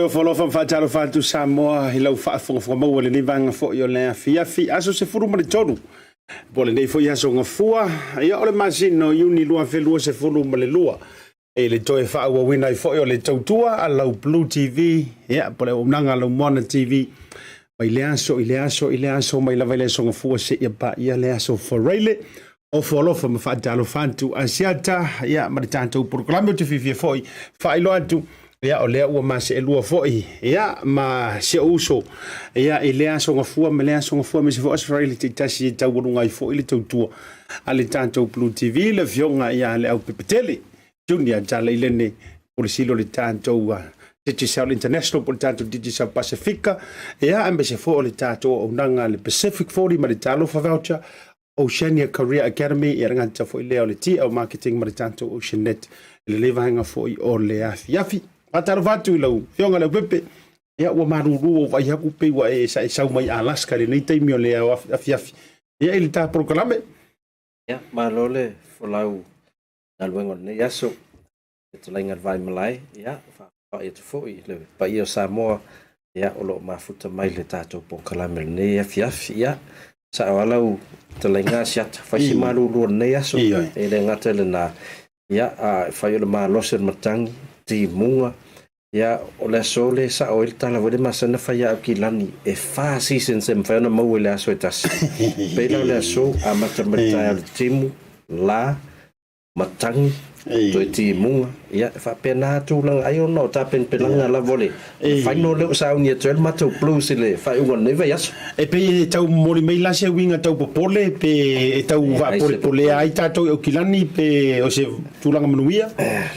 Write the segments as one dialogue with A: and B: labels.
A: Follow from Vaetolo to Samoa, he low fat for Samoa, living for your laugh, Fiafi, as a full Toru. Bolin for Yasong of Fua, I all imagine no uni lua fellow se full Malua. A little fa win I for your little tour, allow BluTV, yeah, but Nanga Lumona TV. My Ileaso, my lavelle song of four sit your back, Yaleaso for Rayleigh. O follow from Vaetolo to Asiata, yeah, Maritanto, Proclamio to 54, Failo to. Ya o lea ua mase e lua foi ya ma se uso ya e lea songa fua me lea songa fua me se fo Australia te tasi tau ngai foi le tautua ale tanto BluTV le fionga ya Leaupepe Talai Talai Lene por silo le tanto Digital International por tanto Digital Pacifica ya ambe se fo le tanto o nanga le Pacific 40 ma le talo fa voucher Oceania Career Academy ya nganta foi le le ti o marketing ma le tanto Oceanet le leva hanga foi o le afi Ataro vatu lau, fionga Leaupepe, ia ua maruru o vai haku pe wa e sau mai Alaska le nei teimi o le afiafi. Ia ili tā proklame.
B: Ia, malole folau na luengo nei aso, e tu lainga vai malai, ia, wha e tu fo i le pa i o Samoa, ia olo mafuta mai le tātou proklame le nei afiafi, ia, sa awalau te lainga Asiata, whaisi maruru o nei aso, e le ngata le na, ia, whai o le malose matangi, ti munga ya ole sole sa oil tala vode masana faya akilani e fa season sem fa na mo le aso tas pela le aso amata mata timu la matang to ti munga ya fa pena tu lang ayo no ta pen pelanga la vole fa no le sa unia tel mato plus le fa un ne va yas
A: e pe tau mori mai la se winga tau popole pe tau va pole ai ta to akilani pe o se tulanga manuia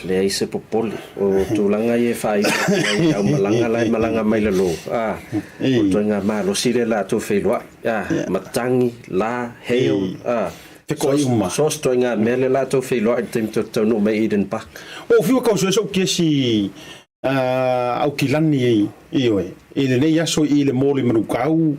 B: le ai se popole o tulanga e fa ai malanga mai le lo o toinga malo sire la to felwa matangi la hail so stoinga mele la to felwa tem to no mai iden pak
A: o fiu ko so kesi au kilani e le nei aso i le moli manukau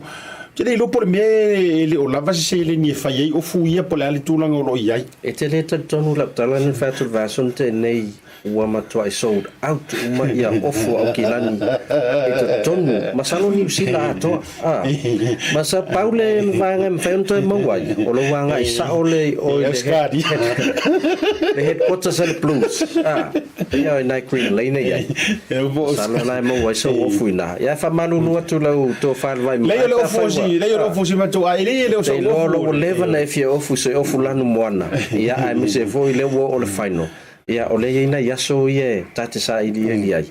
A: te le lopo me le o lava se le ni fai o fuia po le tulanga o iai
B: e te le tonu la tala ni fatu vason te nei ua matua sold out uma ia ofu au kilani e te tonu masalo ni usila ato masa paule vanga mfento e mawai o lo wanga isa ole o le headquarters and blues ia na green lane ia sala na mawai so ofu ina ia fa malu no tu lau to fa vai
A: le ofu si le yo fo si mato ai le so
B: lo leva na fie ofu se ofu lanu moana ia ai me se foi le wo o le final ia o le ina ia so ie tate sa ili ai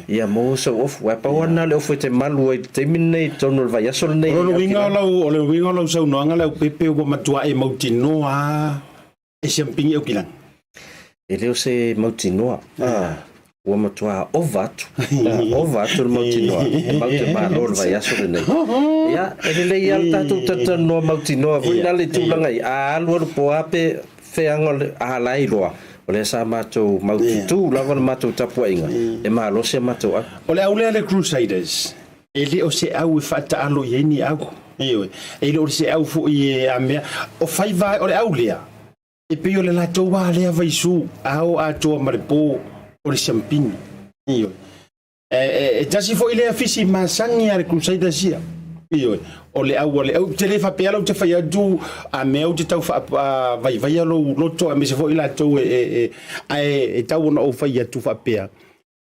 B: ia mo so ofu wa pa wana le ofu te malu e te mine tonu va ia so nei
A: o le winga lo so no ngala pepe o matua e mautinoa e champignon o kilang
B: e leo se mautinoa o matua ovatu le mautinoa mauti malo va ia so nei ia e le ia tatu tata no mautinoa voi na le tulanga a lo po ape feanga a lailoa o le sa matou mautu lava na matou tapuainga e malo se matou
A: o le aule le Crusaders e le o se au fata alo yeni au e le o se au fu i a mea o fai vai o le aulea e pe o le la toa le vai su au a to maripo o le champignon e tasi fo ile afisi masangi a le Crusaders ia o le au te le fa pela te fa du a meu te tau fa vai lo to me se fo ila to e tau no fa ia tu fa pea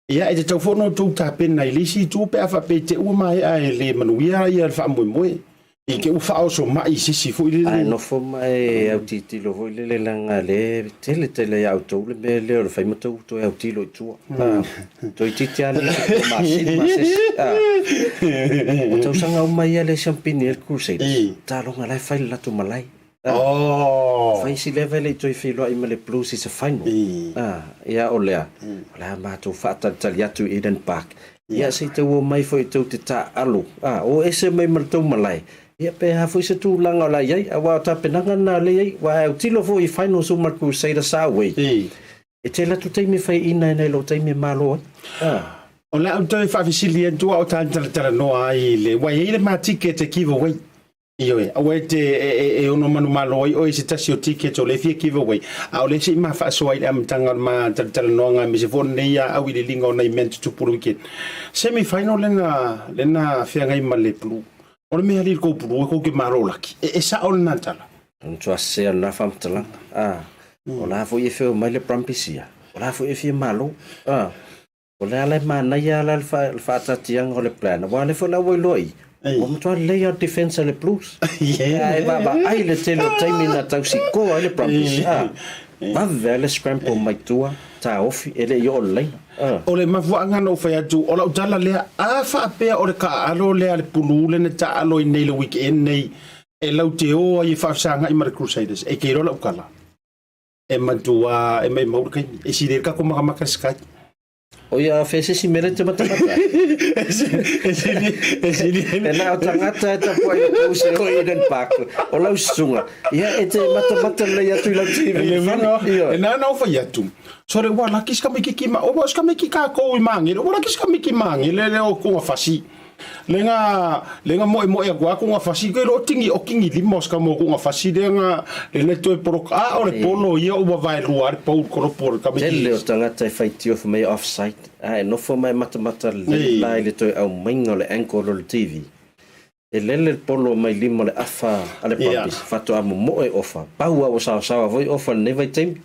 A: ia e te tau fo no tu ta pena ile si tu pe fa pe te u mai a le manuia ia fa mo e ke u fa o so mai si fo ile
B: ai no fo mai au ti lo vo ile langa le tele au to le me le fa mo to au ti lo tu to ti tiani ma si o tau sanga mai le champignon Crusaders ta lo ngala fa la tu malai fai si level e toi filo i mele plus is a final ia olea la ma tu fa tali atu Eden Park ia se te wo mai foi tu te ta alu o ese mai malto malai ia pe ha foi se tu langa la ia wa ta penanga na le wa o tilo foi final so mar Crusaders sa we e te la tu te me fai ina nei lo te me malo
A: o la o te fa visili en tu o ta no ai le wa ile ma ticket giveaway o te ono manu malo o se tasi o ticket o le fie giveaway o le si ma fa so ai am tanga ma no nga me se fon nei au ile linga na event tu por weekend semi final lena fia ngai male plu o le me ali ko plu ko ke marolaki e sa o na tala
B: on tu ase na fam tala o la fo e fe o mai le prampisia o la fo e fie malo o le ala mana ia la fa tatiang o le plan wa le fo la wo loi o mo toa layer defense le plus ai baba ai le telo time na tau si ko ai le promise va vele scramble mai tua ta ofi ele yo online
A: o le mafuanga no fa atu o la utala le a fa pe o le ka alo le ale pulu le ta alo i nei le weekend nei e lau te o ai fa sanga i mar Crusaders e ke ro la ukala e matua e mai mau kai e si der ka ko maka skat
B: o ia fese si merete matamata e na o tangata ta po ai o se o Eden Park o lau sunga ia e te matamata le atu lau TV
A: e na na fa yatu sore wa la kiska me ki ma o ska me ki ka ko i mangi o la kiska me ki mangi le o ko fasi lenga mo e gua ko fasi ko lo tingi o kingi limos ka mo ko fasi lenga le to pro o le polo ia o vai luar po ko por ka me
B: le o tangata fight of me offside no for my matamata le to au maingo le anchor le TV e le polo mai limo le afa ale papis fato amo mo e ofa pau o sa voi ofa never time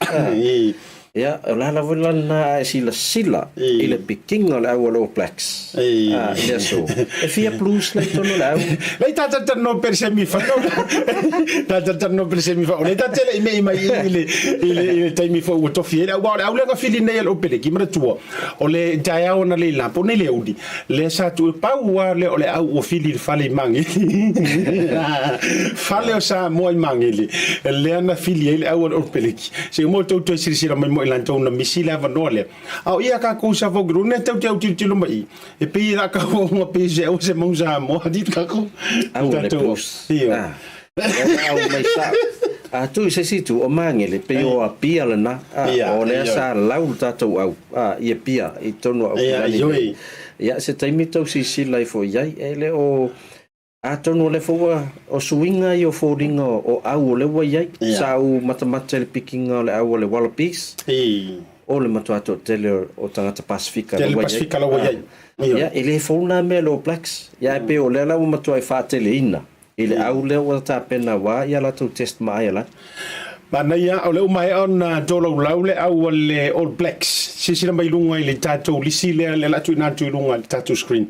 B: ia la vola na sila ile pikinga le au lo blacks ia so e fia plus le tono la
A: le tata no per semi fa tata no per semi fa le tata le mai ile time fo o to fiera wa au le fili nei lo pele ki mara tua o le taia ona le lampo nei le udi le sa tu pau le o le au o fili fale mangi fale o sa mo mangi le ana fili ile au o pele ki se mo to sira mai lantou na misila vanole au ia ka ko sa vogru ne tau tilo mai e pe ia ka ho mo pe se o se mo sa mo dit ka ko
B: au le plus au mai sa tu se situ o mangele pe o apia na o le sa lau tatou au ia pia i tonu au ia se taimito si sila fo ia ele o tonu le fo o suinga i o foringa o au le wa ia sa u matamata le pikinga le au le wallabies o le matuato tele o tangata Pasifika
A: la wa
B: ia ele fo na me lo blacks ia pe o le la u matua fa tele ina ile au le o ta pena wa ia la tu test mai la
A: mana ia o le mai on dolo laule au le All Blacks sisi mai lunga ile tato lisi le la tu na tu lunga tato screen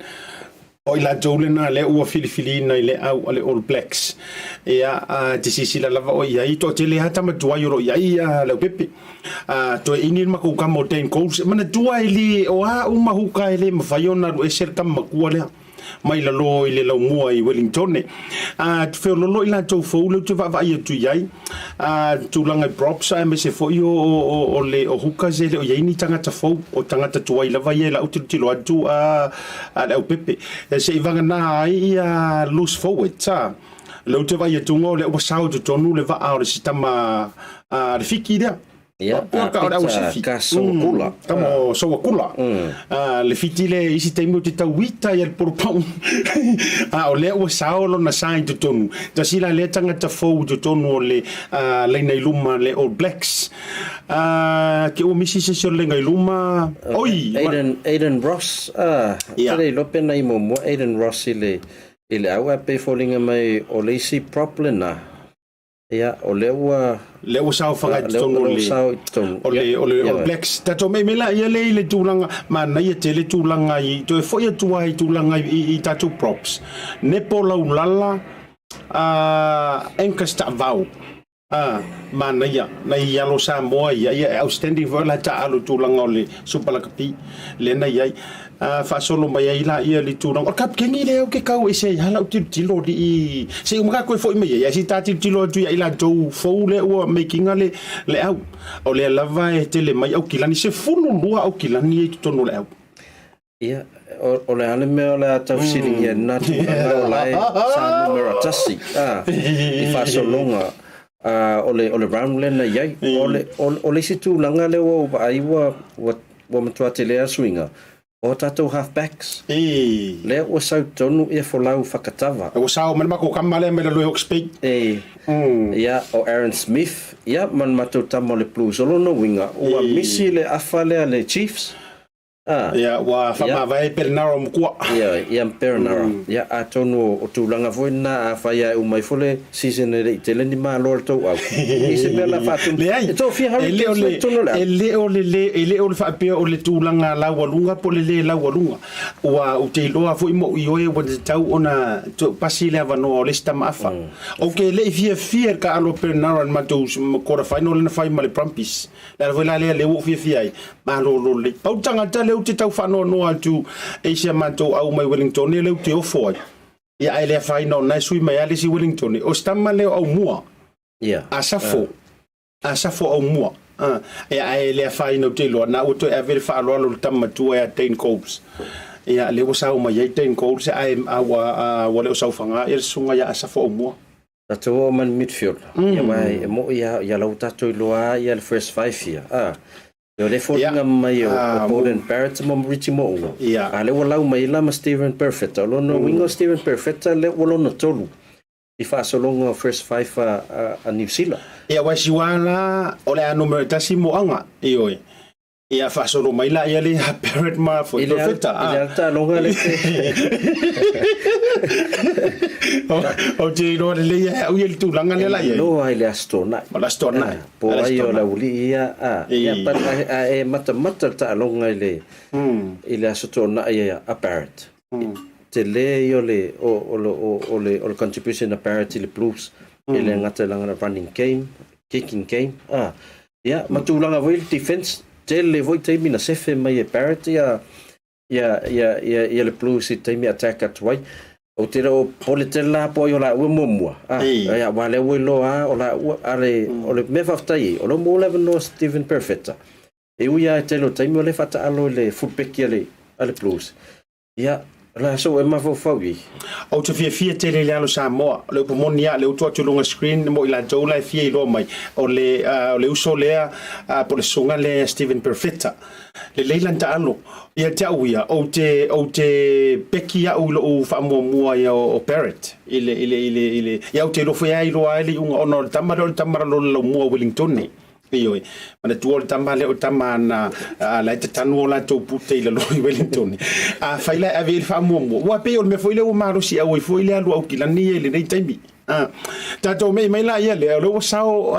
A: o ila jolena le ua Filifilina ile au ale All Blacks ia te sisila lava o ia to te le hata matua yoro ia Leaupepe to ini mako kamo ten coach mana tua ili o a uma huka ile mafaiona ru eser kam makua le mai la lo ile la mua I Wellington fe lo ila to fo le te va ia tu yai tu langa props me se fo yo o le o huka ze le o yai ni tangata fo o tangata tua ila va ia la utilo atu Leaupepe se ivanga na ia loose forward ta lo te vai tu ngo le o sao tu tonu le va a le sistema le fiki dia
B: ka so kula
A: kamo so kula le fitile isi temo te tawita ia por pau o le o sao lo na sai tu tonu ta sila le tanga ta fo tu tonu le le nei luma le All Blacks ke o misi se so le ngai luma oi
B: Aiden Ross le lope nei mo Aiden Ross ile au pe falling mai o le si problem na ia o le
A: sao fanga tonu le o le All Blacks tato me mela ia le tulanga mana ia te le tulanga I to fo ia tua I tulanga I tato props ne pola ulala enkasta vau mana ia na ia lo Samoa ia outstanding for la ta alo tulanga o le supalakapi le na ia fa solo mai ila ia le tulanga o kap kengi le o ke kau ese hala o tilo di se umaka ko fo me ia si tati tilo tu ila do fo le o making le au o le lava e tele mai au kilani se fulu lua au kilani e tonu le au
B: ia o le ale me o le atau siling ia na tu o lai sa numero Tasi I fa solonga o le round lena iai o le situ langa le o ai wa matua te lea swinga o tatou halfbacks le o sau tonu ia folau whakatawa
A: o sao man mako kamale me le loe speak
B: ia o Aaron Smith ia man matou tamo le Blues o lono winga o misi le afa le Chiefs
A: ia wa fama vai pernaro mkua
B: ia pernaro ia atonu o tulanga voina a faia o mai fole season le tele ni ma lor to au ise bela fatu
A: le to fi ha ele o le fa pe o le tulanga la walunga po le la walunga wa o te loa foi mo io e wa tau ona to pasile avano le sta mafa okay le fia ka alo pernaro ma to quarter final na fai male prampis la vola le o fia ai ma lo le pautanga tale te tau whanau noa tu Asia matou au mai Wellington e leu te ofo ai. Ia ai lea whainau nai sui mai ale si Wellington o stama leo au mua. Asafo au mua. Ia ai lea whainau te loa na uto e vere whaaloa lo tama tua e 10 goals. Ia leo sau mai ai 10 goals e ai awa leo sau whanga e sunga ia asafo au mua.
B: Tato o man midfield. Ia mai e mo ia lau tato I loa ia le first 5 ia. Yo le folinga mai o Golden Parrots mo Richie mo. Ale wala mai la ma Steven Perfect. Lo no wingo Steven Perfect le wala no tolu. I fa so longo first 5 a New Zealand.
A: Ia wa siwana ole a numero Tasi mo anga ioi. Ia fa so mai la ia le Parrot ma fo Perfect.
B: Ia ta longa le.
A: O te no le ia o il tu langa le la ia.
B: No ai le astona.
A: La astona.
B: Po ai o la uli ia ia pa e mata ta longa ile. Ile astona ia apparent. Te le yo le o le contribution apparent le Blues. Ile ngata langa running game, kicking game. Ia matulanga voi defense. Te le voi te mina sefe mai apparent ia le Blues te mi attack at way. O te rao poletela po yo la ua momua. Ia wale ue loa o la ua ale o le mewhaftai o lo mo level no Steven Perfect. E uia te lo taimi o le fata alo le fullback ale Blues. Ia la so e mawhau I.
A: O te fia tele le alo Samoa. Le upomoni ia le utua tulunga screen mo ila joula e fia I lo mai. O le uso lea po le sunga le Steven Perfect. Le leilanta alo. Ia te auia o te peki au lo fa mua ia o Parrot ile ia o te lo foi ai lo ai unga ono tamara lo mua Wellington ni ioi mana tu tamale o tamana la te tanu la to pute ile lo Wellington ni faila ave fa mua wa pe o me foi le o maro si au foi le alu au kilani ile nei taimi tato me mai la ia le lo sao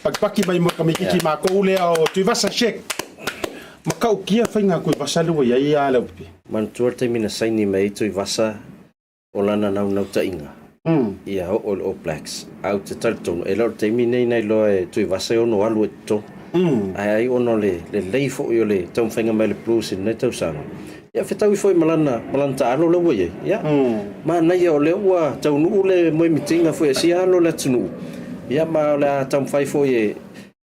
A: pakpaki mai mo kamiki ma ko le o tu vas a check Makau kia whainga koe pasale wa iai a Leaupepe.
B: man tua te mina saini mai tu vasa o lana nau tainga. Ia o All Blacks. Au te tautonu. E lau te mina nei lo e tu vasa o no alu e to. Ai ono le leifo i o le tau whainga mai le Blues in nei tau sanga. Ia whetau i foi malana ta alo le waye. Ia. Ma nei o le ua tau nuu le moe mitinga foi si alo le tunu. Ia ma le tau whai foi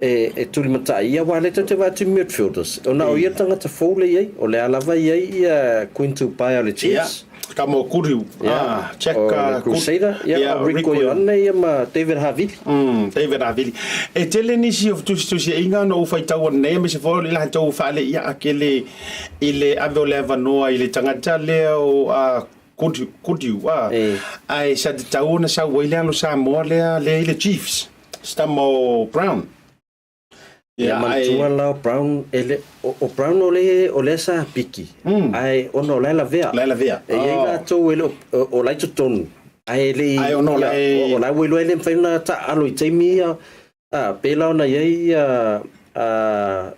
B: e tuli mata ia wale te watu midfielders. O na o ia tangata fōle iei, o le alawa iei ia Quintu Pai o le Chiefs.
A: Ka mo kuriu.
B: Check Crusader. Ia Rico Ioane ia ma David Havili.
A: David Havili. E tele nisi of tusi inga no ufai tau nei me se fo le la tau fa le ia akele ile ave le vanoa ile tangata le o kuriu. Ai sa tau na sa wile no Samoa le ile Chiefs. Stamo Brown.
B: Ya mantua la Brown o Brown o le sa piki. Ai ono la vea.
A: La vea.
B: E ia to ele o lai to ton. Ai le
A: ono la
B: o la welo ele faina ta alo itemi pela na ia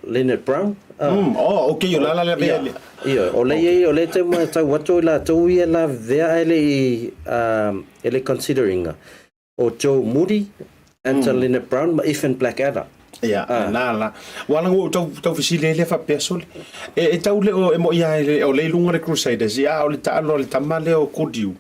B: Leonard Brown.
A: Okay, yo la vea.
B: Ia o le te ma ta wato la to ia la vea ele considering o Joe Moody and Leonard Brown ma even Blackadder.
A: Ya, la. Wala ngo tau fisile le fa pesol. E tau le o mo ia o le lunga le Crusaders ya o le ta lo le tamale o Kudiu.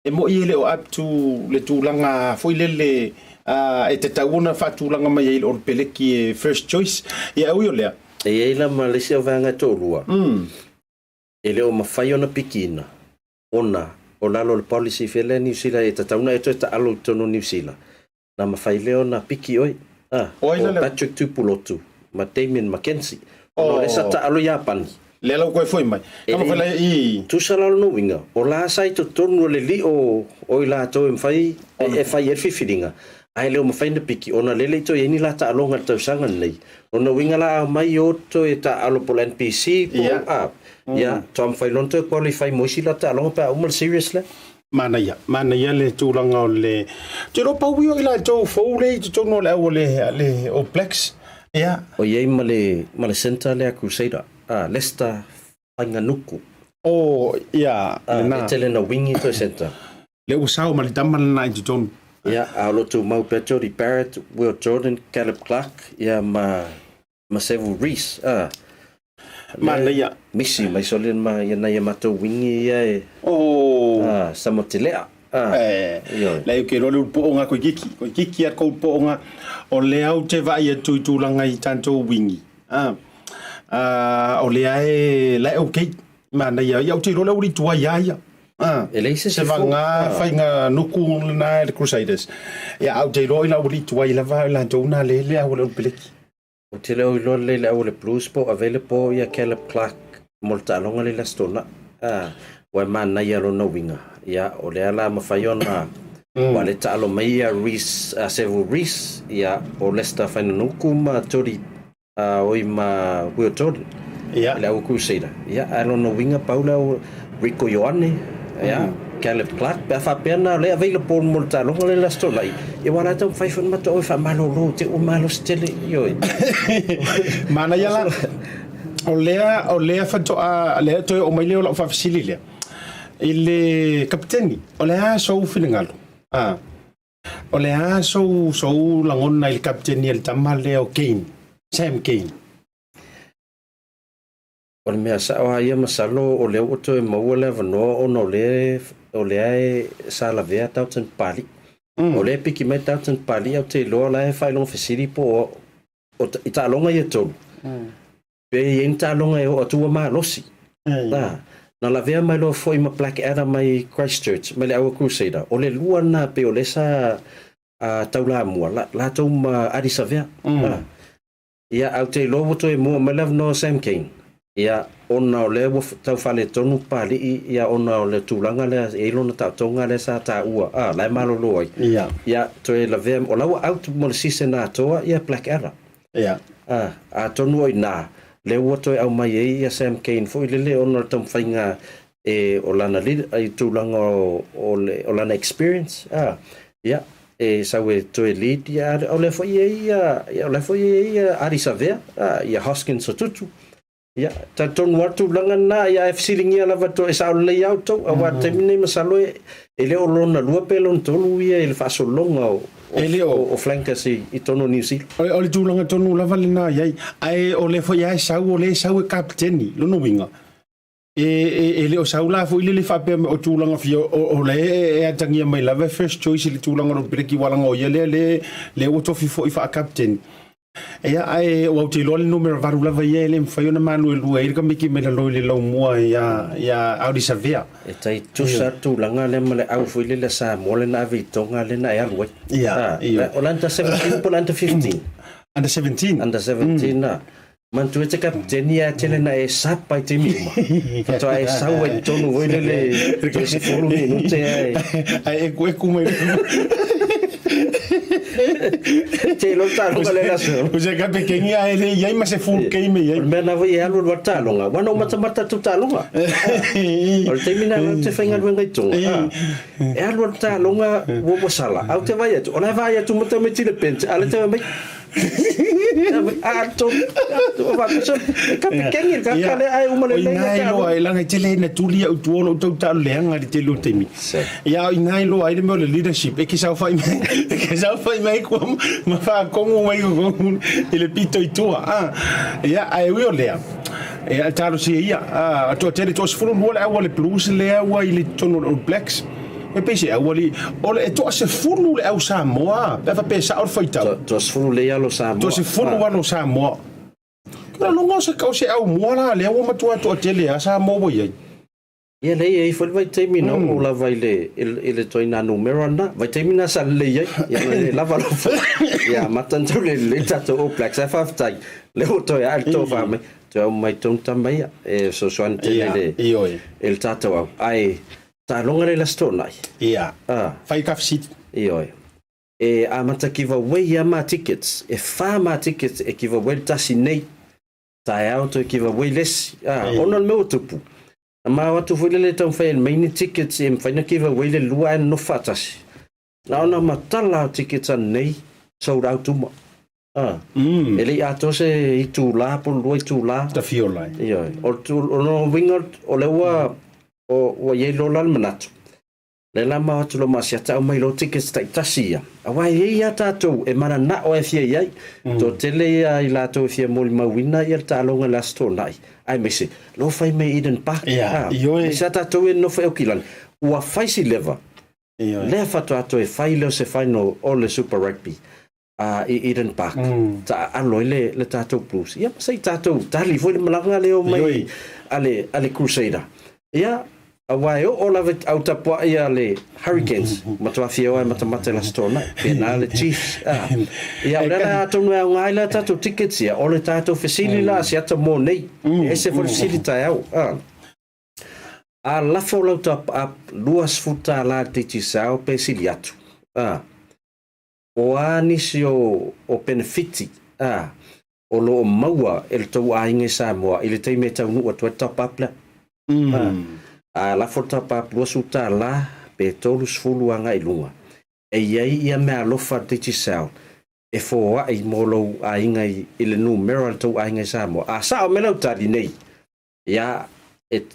A: E mo ia le o up to le tulanga foi le e te tauna fa tulanga mai o peleki e first choice. Ya o le.
B: E ela Malaysia vanga tolua. E le o mafai ona pikina. Ona o lalo le policy fele New Zealand e te tauna e te alo tono New Zealand. Na mafai le ona piki oi. O Patrick Tupulotu, ma Damien Mackenzie. O le sa ta alo Japan.
A: Le alo koe foi mai. Kama fela i
B: tu sala no winga. O la sai to tonu le li o la to fai e fai e fifiringa. Ai le o mafai na piki ona lele to ye ni la ta alo ngal tau sanga nei. Ona winga la mai o to e ta alo po NPC po ya tom fai lon to qualify mo si la ta alo pa o seriously.
A: Mana ia le tūlanga o le tiro pauwi o ila tau fōle i tōno le o Blacks ia
B: o iei ma le center le Crusader Lester Whanganuku
A: ia
B: e tele na wingi to center
A: le usau ma le tamana na i tōno
B: ia a lotu mau pe Jody Barrett, Will Jordan, Caleb Clark ia ma Sevu Reese
A: Mana ia
B: misi mai solen ma ia na ia mato wingi ia samotilea
A: le ke lo po nga ko kiki at ko po nga o le au te vai tu langa i tanto wingi o le ai le okay mana ia ia tu lo ri tua ia
B: ele se
A: vanga fainga nuku na the Crusaders ia au te lo ila ri tua ila va la tona le au le peleki
B: o te leo ilo le au le Blues po available ia Caleb Clark molta longa le lastona wa mana ia lo no winga ia o le ala mafaiona wa le ta lo mai ia Reese Several Reese ia o Lester Whanganuku ma Jody oi ma Will Jordan ia le au Crusader ia alo no winga Paula o Rico Ioane ia Caleb Clark pe fa pena le available molta longa le lastona ia wala tau fai fon mato o fa malo lo te o malo stele yo
A: mana ia la o lea fa to le to o mai le o fa facilile ile kapiteni o le so finangalo o le so langona il kapiteni el tamale o Kane Sam Kane
B: o le mea sa o ia masalo o le o to e mau le vano o no le o le ai sala vea Tautan Pali o le piki mai Tautan Pali au te loa la e whailong fesiri po o ita longa ia tolu pe i ita longa e o atua maa losi na la vea mai loa foi ma Blackadder mai Christchurch mai le aua Crusader o le lua na pe o le sa taula mua la tau ma arisa vea ia au te loa woto e mua mai no Sam Kane ia ona o le tau fale tonu pali ia ona o le tulanga le e lona tautonga le sa ta ua lai malo loi ia to e la vem o lawa out mo le sise na toa ia Blackadder
A: ia
B: a tonu ina le woto e au mai ia Sam Kane foi le ona tam fainga e o lana li ai tulanga o lana experience ia e sawe to e lead ia o le foi ia o le foi ia Arisavea ia Hoskins so tutu Ya, taton watu langan na ya fisilingi ala vato esa o le auto awa temine masalo ele o lona lua pelon tolu ia ele faso longa o flanka si itono New Zealand.
A: O le tūlanga tonu lava le nā iai. Ai o le fo iai sau o le sau e kapteni, lono winga. Le o sau la fo ile le whapea o tūlanga fia o le e atangia mai lava first choice le tūlanga no breki walanga o ia le o tofi fo i wha kapteni. Ia ai o te lole numero varu lava ia le mfai ona manu e lua irika miki me la loi le lau mua ia audi savea.
B: E tai tusa tūlanga le male au fo ile le sa mole na vitonga le na e alue.
A: Ia.
B: O lanta 17 po lanta 15.
A: Under 17.
B: Under 17 na. Mantu e te kapteni a tele na e sapa i te mima. Fato e sau e tonu oile le te se folu ni nute ai.
A: Ai e kuma
B: Te lo talonga le la so.
A: O se ka pequeni a ele iai ma se full game iai.
B: Me na voi alu lo talonga. Wana o mata tu talonga. O te mina te fainga luenga i tonga. E alu talonga wo sala. Au te vai atu. Ona vai atu mo te me tile pente. Ale te mai. Ato va so ka pequeni ka kale ai uma le
A: ngai lo ai langa tele na tuli au tuolo tau tau leanga di te lo temi. Ia ngai lo ai le leadership e ki sa fai mai ko ma fa como mai ko ele pito i tua ia ai wi olea e talo si ia to tele to se fulu wala wala blues le wa ile tono blacks e pese awali ole to se fulu le au Samoa pe fa pesa au faita
B: to se fulu le alo Samoa
A: to se fulu wa no Samoa ko no ngo se ka se au mola le wa matua to tele a Samoa ia
B: ia le ai foi vai te mina o la vai le ele to ina numero na vai te mina sa le ia le lava lo ia matanto le tato o plax fa tai le o to ia to fa me to mai ton tamai e so so ante le el tato ai ta longa le stona
A: ia fai kafsit
B: io e a mata kiva way ma tickets e fa ma tickets e kiva way tasi nei ta auto kiva way les ono me utupu ma watu foi le tau fai main tickets e fai na kiva way le lua no fatasi na ona matala tickets nei sold out mo ele ato se itu la por lo itu la
A: ta fiola
B: io o no wingot o le o ye lo lan manatu le la ma tu lo masiata o mai lo tickets tai tasia awa ye ya tato e mana na o fia ye to tele ya ila to fia mol mawina ya ta longa la stona ai me se lo fai me iden pa
A: io e
B: sa tato e no fai o kilan o fai si leva le fa to e fai lo se fai no o le super rugby iden park ta alo le tato plus ya sai tato tali foi malanga le o mai ale crusader ya awai o la vet out up ia le Hurricanes matua fio ai mata la stona pena le Chiefs ia ora tonu ngai la tato tickets ia o le tato facility la Asiata mo nei ese facility au a la follow up luas futa la titisao pesiliatu o anisio o benefiti o lo maua el tau ainge Samoa ile te meta nu o top up la la fota pa plus uta la Vaetolo sfulu anga ilunga e iai ia me alofa te sao e fo ai molo ainga ile numero to ainga Samoa sa o melo tali nei ia et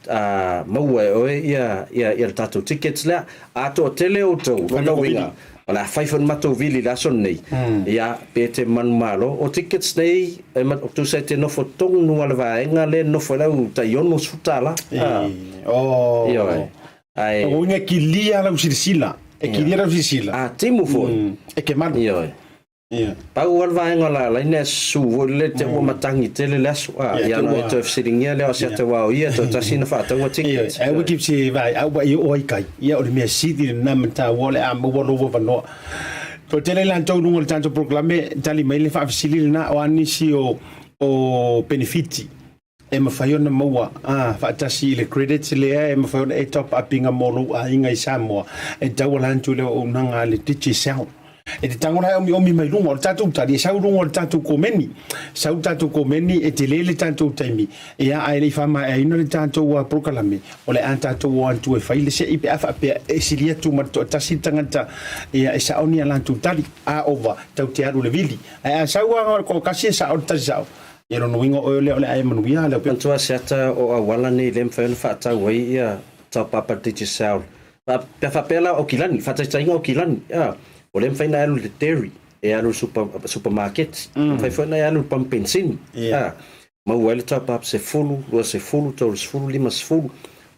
B: maua o ia tato tickets la ato tele auto no winga wala faifon mato vili la son nei ia pete man malo o tickets nei e mat tu sete no fotong no ala vaenga le no fola ta yono sutala ai
A: o nga kilia la usisila e kilia la usisila
B: timu fo
A: e ke man
B: pa wal vaenga la ina su le te o matangi tele la su ia no to sitting ia le Asiata wa ia to tasina fa ta wa tickets
A: ai we keep say vai au ba o kai ia o me city na mata wole am wo lo no to tele lan to no tanto proclame tali mai le fa facility na o anisi o benefiti e ma faiona maua fa tasi le credits le e ma faiona e top upinga molo a inga I Samoa e tawalan tu le o nanga le tichi sao e te tangona o mi mai lunga o tatu tali sau lunga o tatu komeni sau tatu komeni e te lele tatu taimi e a ai le fama e ino le tatu wa proclame o le tatu wa tu e faile se ipe afa pe e silia tu ma to tasi tangata e sa oni ala tu tali a over tau te aru le vili e sau ko kasi sa o tasi sao Ia no wingo o le ai manuia le pe.
B: Pantua Asiata o awala ni le mfeon whaatau wai ia taupapa digital. Pia whapela o kilani, whataitanga o kilani. O le mfeina alu le dairy, e alu supermarket. Mfeina alu pampensini. Mau ele taupapa se fulu, lua se fulu, tolu se fulu, lima se fulu.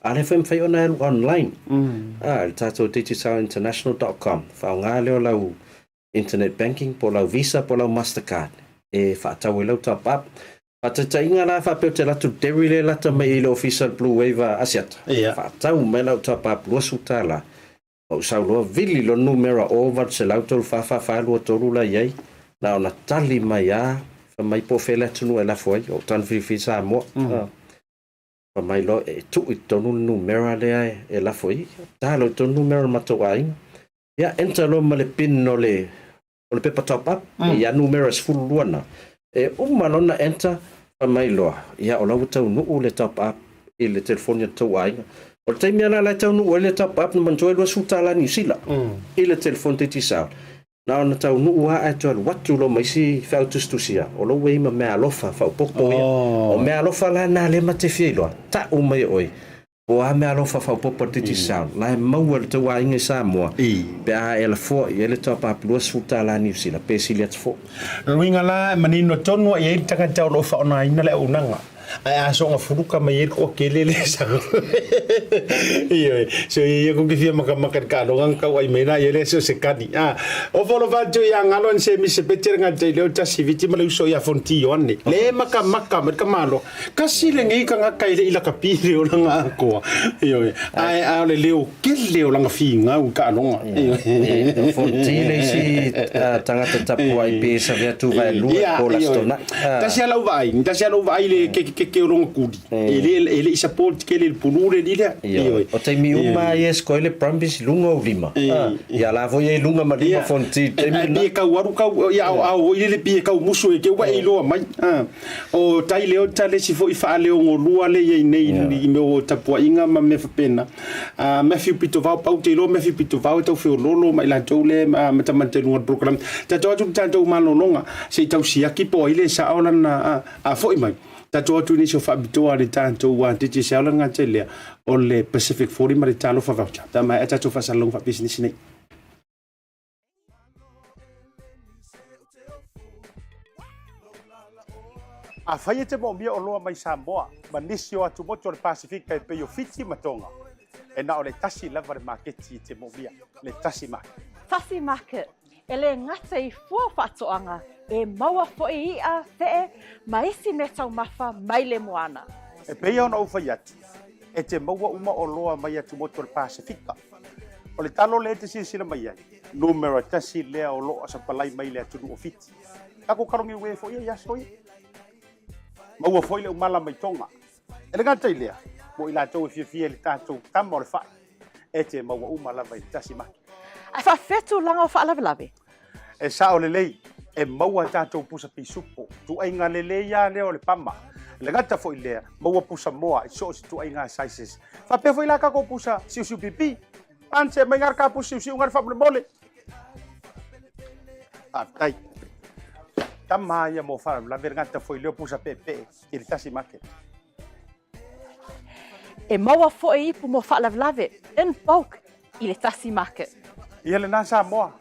B: Ale mfeina alu online. Le tato digitalinternational.com. Whaonga leo lau internet banking, po lau Visa, po lau Mastercard. E whaatau e lau taupapa. Whatatainga la whapeo te latu dairy le lata mai le official Bluwave Asiata. Whatau mai lau taupapa lua sutala. O sauloa vili lo numera over se lau tolu whawhawhalua tolu la iei. Na ona tali mai a, whamai po whele tunu e la fwai, o tan whiwhi Samoa. Whamai lo e tu i tonu numera lea e la fwai. Talo i tonu numera matoa inga. Ia enta lo ma le pin o le pepa top-up. Ia numera sfulu luana. E umalona enta mai loa ia o lau tau nuu le top-up i le telefonia tau ainga. O le taimi ala lai tau nuu le top-up na manjoe lua sutala New Zealand i le telefon te tisao. Na ona tau nuu a e toa watu lo maisi whau tustusia. O lau e ima mea alofa whau poko ia. O mea alofa la na le ma te whieloa. Ta o mai oi. O a mea alofa whau poko te tisao. La e maua le tau ainga Samoa. Pe a e la fo i le top-up lua sutala New Zealand. Pe sili atu fo.
A: Ruinga la manino tonu i e taka tau lo whaona ina le unanga. Ai aso nga furuka mai ko kelele sa. Iyo so iyo ko kifia maka ka lo nga ka ai mena ile so se kani. O folo va jo ya ngalon se mi se peter nga te le Tasi viti ma le so ya fonti yone. Le maka ka malo. Kasi le ngi ka nga kai le ila ka pili o nga ko. Iyo ai le leo kele o nga finga u ka no.
B: Iyo fonti le si tangata tapu ai pe sa via tu vai lu ko la stona.
A: Tasi ala vai le ke rongo kudi. Ele isa port ke le pulure dile.
B: O te mi uma yes ko le promise lunga o lima. Ya la vo ye lunga ma lima fonti.
A: Bi ka waru ka ya o ile bi ka musu e ke wa ilo mai. O tai leo tale si fo ifa le o lua le ye nei i me o tapua inga ma me pena. Me fi pito va pau te lo me fi pito va to fi lolo mai la tole ma tamante no program. Ta to tanto malonga se tau siaki po ile sa ona na a fo mai. Tato tu ni so fa bitoa le tanto wa te se ala nga tele o le Pacific Forum ma le talo fa voucher ta ma eta to fa salong fa business nei a faia te mo mia o loa mai Samoa ma nisio atu mo le Pacific kai pe yo fiti matonga e na o le Tasi lava le market te mo mia le Tasi Market.
C: Tasi Market ele ngata i fua whatoanga e maua fo'i ia te maisi me tau mafa mai le moana.
A: E peia ona ufa yati, e te maua uma o loa mai atu moto le Pasifika. O le talo le te sila mai ai, numero Tasi lea o loa sa palai mai le atu nu ofiti. Kako karongi ue fo'i ia soi. Maua fo'i le umala mai tonga. E le ngata i lea, mo i la tau e fia le tātou tama o le whae. E te maua uma lava i Tasi Market.
C: Ai whawhetu langa o whaalawelawe?
A: E sa o le lei, e maua tātou pusa pisupo. Tu ai ngā le lei ia leo le pama. Le ngata fo i lea, maua pusa moa, i so si tu ai ngā sizes. Whapea fo i la kako pusa siu pipi. Anse mai ngar ka pusa siu ngar whamule mole. Tai. Tama ia mo whalawelawe ngata fo i leo pusa pepe i le Tasi Market.
C: E maua fo'i ipu mo whaalawelawe in bulk i le Tasi Market.
A: Ia le nā Samoa.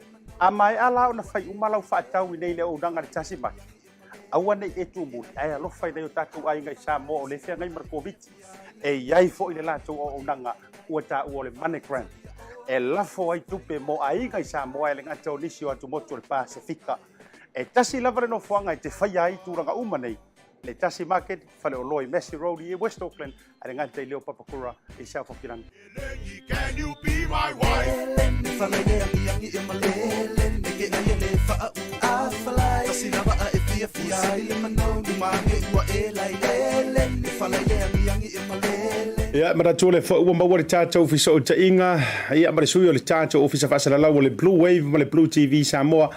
A: A mai ala o na fai umalau whaatau i nei le o nanga le Tasi Market. Aua nei e tu muli, ai alofa i nei o tātou ai ngai Samoa o le whea ngai Markoviti. E iai fo i le lātou o nanga ua tā ua le MoneyGram. E lafo ai tupe mo ai ngai Samoa e le ngata o nisi o atu motu le Pasifika. E tasi lava le no fuanga i te whai ai tūranga uma nei. Le Tasi Market, whale o loi Messi Road i West Auckland, a le ngata i leo papakura i South Auckland.
D: Can you be my wife?
A: Ia maratua le ua maua le tātou fisa o tainga. Ia marisui o le tātou ofisa whaasalalau o le Bluwave ma le BluTV Samoa.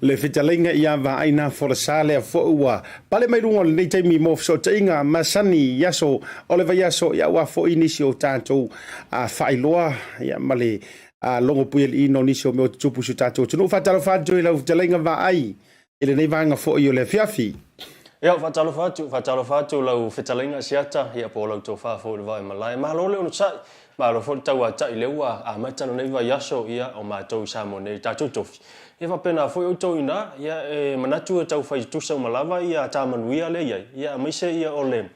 A: Le whitalenga ia wa aina Folasa le a ua. Pale mai runga le nei taimi mo fisa o tainga masani yaso o le vai yaso ia ua fo inisi o tātou a whailoa. Ia ma le longo pui el ino nisi o meo tupu su tātou. Tunu whatalo whātou i lau whitalenga wa ai. Ele nei vanga fo i o le fiafi.
E: Ia fatalo fatu lau fetalinga Asiata ia po lau to fa fo vai malai ma lo le no sai ma lo fo tau ata i leua a mata no nei vai yaso ia o ma to sa mo nei ta to ia fa pena fo o to ina ia e manatu tau fai tu sa malava ia ta manuia le ia mai se ia o le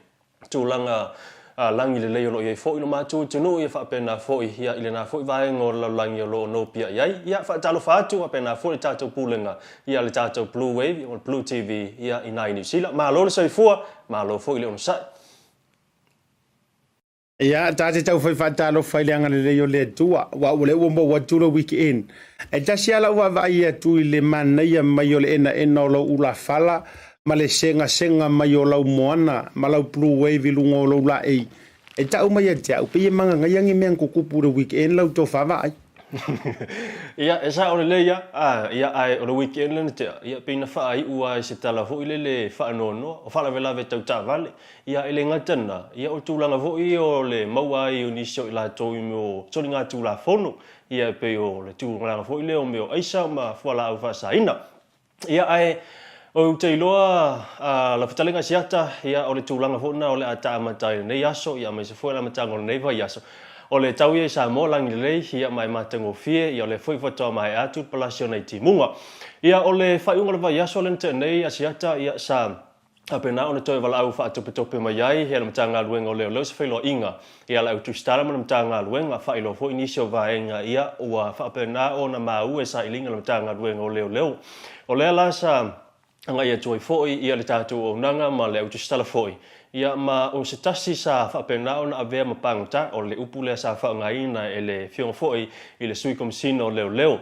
E: tulanga langi le leo lo ia fo ino matu tunu ia fa pena fo ia ile na fo vai ngor la langi lo no pia ia fa talo fatu pena fo ta to pulenga ia le ta to Bluwave o BluTV ia ina New Zealand ma lo se fo ma lo fo ile on sa
A: ia ta te tau fai talo fai le anga le leo le tua wa le wo mo tu lo weekend e ta sia la wa vai tu le mana ia mai o le ena lo ula fala ma le senga mai o lau moana, ma lau Bluwave lunga o lau la e tau mai a te au, pe manga ngai meang kukupu le weekend lau tō whawa ai.
E: Ia, e sa o le leia, ia ai o le weekend le te, ia pina wha ai ua se tala vo i le wha anono, o whala vela ve tau tā vale, ia ele ngatana, ia o tūlanga vo i o le maua i o nisio i la tō i meo, sori ngā tū la whono, ia pe o le tūlanga vo i le o meo aisa ma whala au whasa ina. Ia ai, o te iloa la fatalinga Asiata ia o le tūlanga hona o le ata amatai nei aso ia mai se foi la matanga nei vai aso o le tau ia Samoa langi lei ia mai matango fie ia o le foi fotoa mai atu palasio nei timunga ia o le faiunga le vai aso le te nei Asiata ia sa apena ona toi vala au fa tope mai ai ia le matanga luenga o le se failo inga ia la tu stala ma matanga luenga failo foi inisio vaenga ia ua fa apena ona mau e sa ilinga le matanga luenga o le la sa anga ia toi foi ia le tatu o nanga ma le utu stala foi ia ma o se tasi sa fa pena ona ave ma pangta o le upule sa fa ngaina ele fiong foi i le sui komsino leo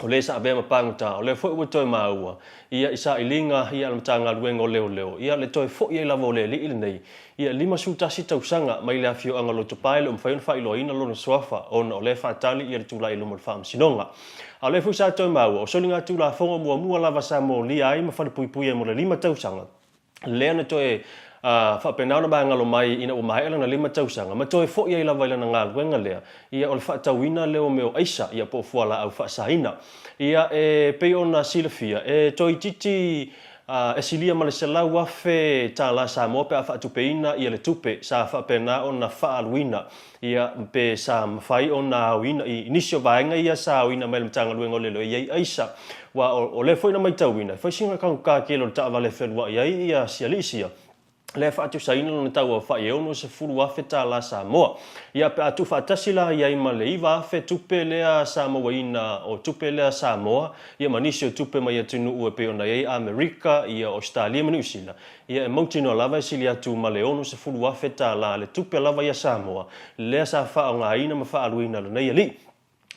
E: o le sa ave ma pangta o le foi o toi maua ia isa ilinga ia le tanga luengo leo ia le toi foi ia la vole li nei ia lima su tasi tau sanga mai le afio anga lo tupai le mfayon fa ilo ina lo swafa ona o le fatali ia le tulai lo mo fam sinonga a le fusa toi maua o solinga tu la fonga mua lava sa mo li ai ma fa pui mo le lima tau sanga le ana toi fa pena na banga lo mai ina o mai ala na lima tau sanga ma toi fo ia lava ila na ngal wenga lea ia o fa tawina leo meo aisa ia po fuala au fa saina ia e pe ona silfia e toi titi e silia ma le selau afe ta la Samoa pe fa tupeina ia le tupe sa fa pena ona fa alwina ia pe sa fai ona wina inisio vaenga ia sa wina mai mtanga luengo lelo ia aisa wa o le foi na mai tawina fa singa ka kilo ta vale felwa ia sialisia le fa tu saina no tau fa eu no se fulu afe ta la Samoa ia pe atu fa tasila ia i male iva afe tupe le Samoa ina o tupe le Samoa ia manisio tupe mai tunu u pe ona ia America ia Australia New Zealand ia montino lava silia tu male ono se fulu afe ta la le tupe lava ia Samoa le sa fa nga ina ma fa aluina le nei ali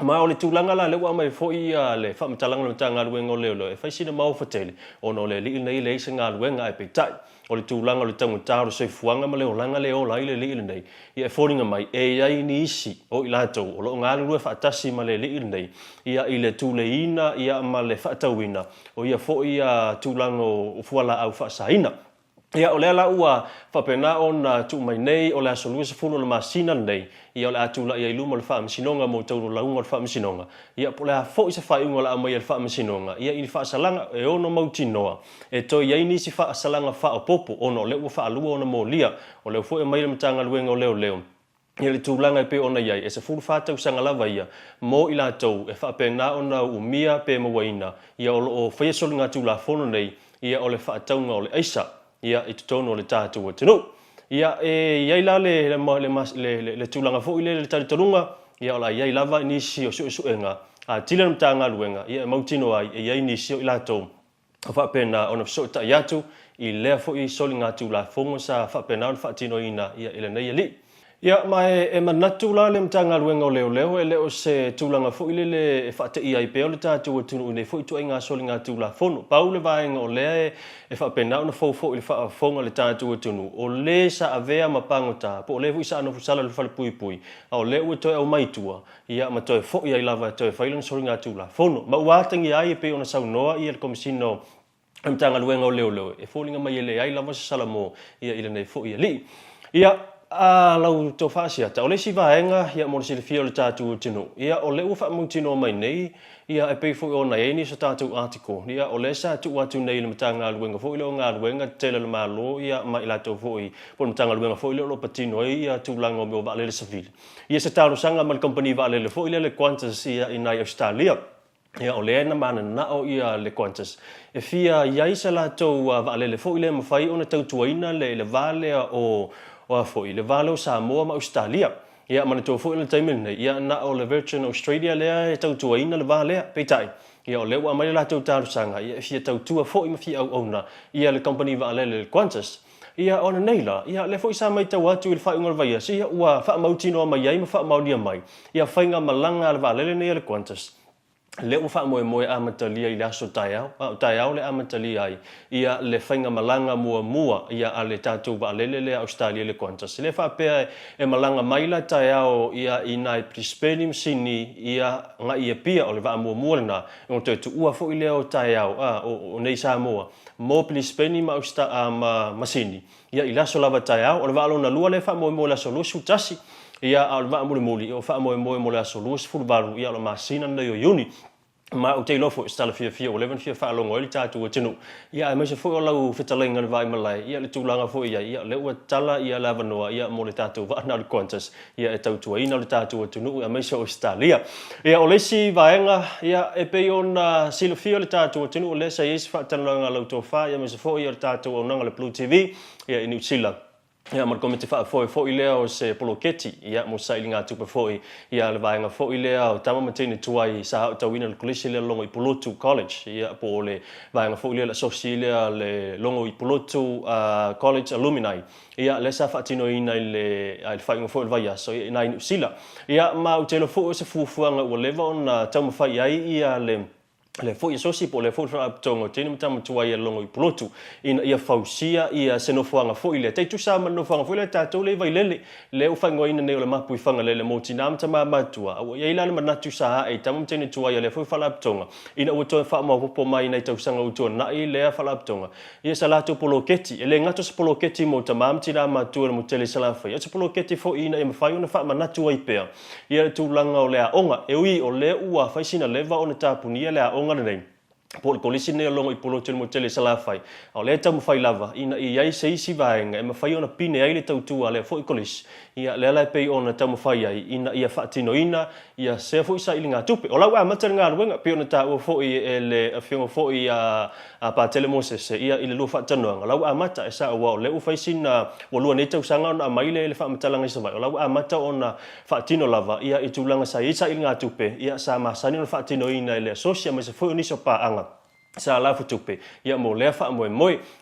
E: ma o le tūlanga la le ua mai fo ia le whaamatalanga le tanga luenga o leo e whaisina mau fatele o no le li nei le isa ngā luenga e peitai o le tūlanga o le tangu tāro se fuanga ma leo langa leo lai le li nei ia e fōringa mai e ai ni isi o i lātou o lo ngā lua whaatasi ma le li nei ia i le tūle ina ia ma le whaatauina o ia fo ia tūlanga o fuala au whaasaina ia o le ala ua whapena ona tu mai nei o le asolua se fulu le masina nei ia o le atula ia iluma le whaamisinonga mo tauru launga le whaamisinonga ia po le a fo i se whaiunga le amai le whaamisinonga ia i whaasalanga e ono mautinoa e toi ia ini si whaasalanga whaapopo ono le ua whaalua ona mo lia o le fo e mai le matanga luenga o leo ia le tūlanga e pe ona iai e se fulu whātau sanga lava ia mo i lātou e whapena ona umia pe mawaina ia o whaiasoli ngā tūla whono nei ia o le whaataunga o le aisa ia i tono le tātua tino ia e ia la le tulanga fo ile le tātorunga ia ola ia lava inisi o suenga a tila mtanga luenga ia mautino ai ia inisi o ilato fa pena ona so ta yatu i le fo i solinga tula fonga sa fa pena fa tino ina ia ile nei ali ia mai e manatu la le mtanga luenga o leo e leo se tulanga fo ile le fa te ia i pe o le tātua tino ne fo i to inga solinga tula fono paule vaenga o le e fa pena ona fo ile fa fonga le tātua tino o le sa avea mapangota po le fu sa no fusala le fal pui o le o to au maitua ia ma to fo ia lava to failen solinga tula fono ma watangi ai pe ona saunoa ia le komisino mtanga luenga o leo e folinga mai ele ai lava salamo ia ile nei fo ia li ia lau to Asiata o le si vaenga ia mo le fia le tatu tino ia o le ufa mo tino mai nei ia e pe fo ona e ni sa tatu article ia o le sa tu watu nei le matanga luenga fo ile nga luenga tele le malo ia mai la to fo i po matanga luenga fo ile lo patino ia tu lango mo va le civil ia sa tau sanga mal company va le fo ile le Qantas ia in Australia ia o le na mana na o ia le Qantas e fia ia isa la to va le fo ile mo fai ona tau tuaina le vale o fo ile vale o Samoa ma Australia ia mana to fo ile time nei ia na o le Virgin Australia le tau tuaina le vale pe tai ia o le wa mai la tau tau sanga ia fia tau tua fo i ma fia au ona ia le company va le Qantas ia ona neila ia le fo isa mai tau atu il fa ngol vai ia ua fa mautino mai ai ma fa maulia mai ia fainga malanga le vale nei le Qantas le ufa mo amatalia ila so taiao le amatalia ai ia le fainga malanga mua ia ale tatu va le Australia le Qantas le fa pe e malanga maila taiao ia inai prispenim sini ia nga ia pia o le va mua na o te tu ua fo ile o taiao o nei Samoa mo prispenim ma masini ia ila so lava taiao o le va lona lua le fa mo la so lu tasi ia al va muli o fa mo la so lu fulbaru ia lo masina na yo uni ma o te lofo stala fia 11 fia fa longo i tatu o tinu ia me se fo lau fitalenga vai malai ia le tulanga fo ia le ua tala ia lava noa ia mo le tatu va na le Qantas ia e tautua ina le tatu o tinu ia me se Australia ia o lesi vaenga ia e pe ona silo fia le tatu o tinu o lesa is fa tananga lau to fa ia me se fo ia le tatu o nanga le BluTV ia i New Zealand ia mar komite fa fo ile o se poloketi ia mo sailinga tupe fo ia le vaenga fo ile o tama matini tuai sa tawina le kolisi le longo i Polotu College ia po le vaenga fo ile la sosialia le longo i Polotu College alumni ia le sa fatino ina le al fainga fo le vaia so ina New Zealand ia ma o telo fo se fufuanga o leva on tama fai ai ia le fo ia sosi po le fo fra tongo tini mtama tuai longo i Polotu ina ia fausia ia senofuanga fo ile te tu sa no fuanga fo ile tatou le vai le u fango ina ne le mapu i fanga le motina mtama matua o ia ila le manatu sa e tama tini tuai le fo fala tonga ina o to fa mo po mai nei tau sanga u to na i le fala tonga ia salato poloketi ele ngato se poloketi mo tama mtina matua mo tele sala fa ia se poloketi fo ina e mafai ona fa manatu ai pe ia tu langa o le onga e ui o le ua fa sina leva ona tapunia le onga nei por kolisi ne longo i Polotu mo tele sala fai o le tamu fai lava ina i ai se isi vaenga e mafai ona pine ai le tautua le fo kolisi ia le ala pe ona tamu fai ai ina ia fatino ina ia se fo isa ilinga tupe o lawa matanga wenga pe ona ta o fo i le afio fo i a pa tele moses ia ile lu fatano lawa mata esa o le u fai sina o lu ne tau sanga ona mai le fa matalanga isa vai o lawa mata ona fatino lava ia i tulanga sa isa ilinga tupe ia sa masani ona fatino ina le sosia me se fo ni so pa sa la futupe ia mo le fa mo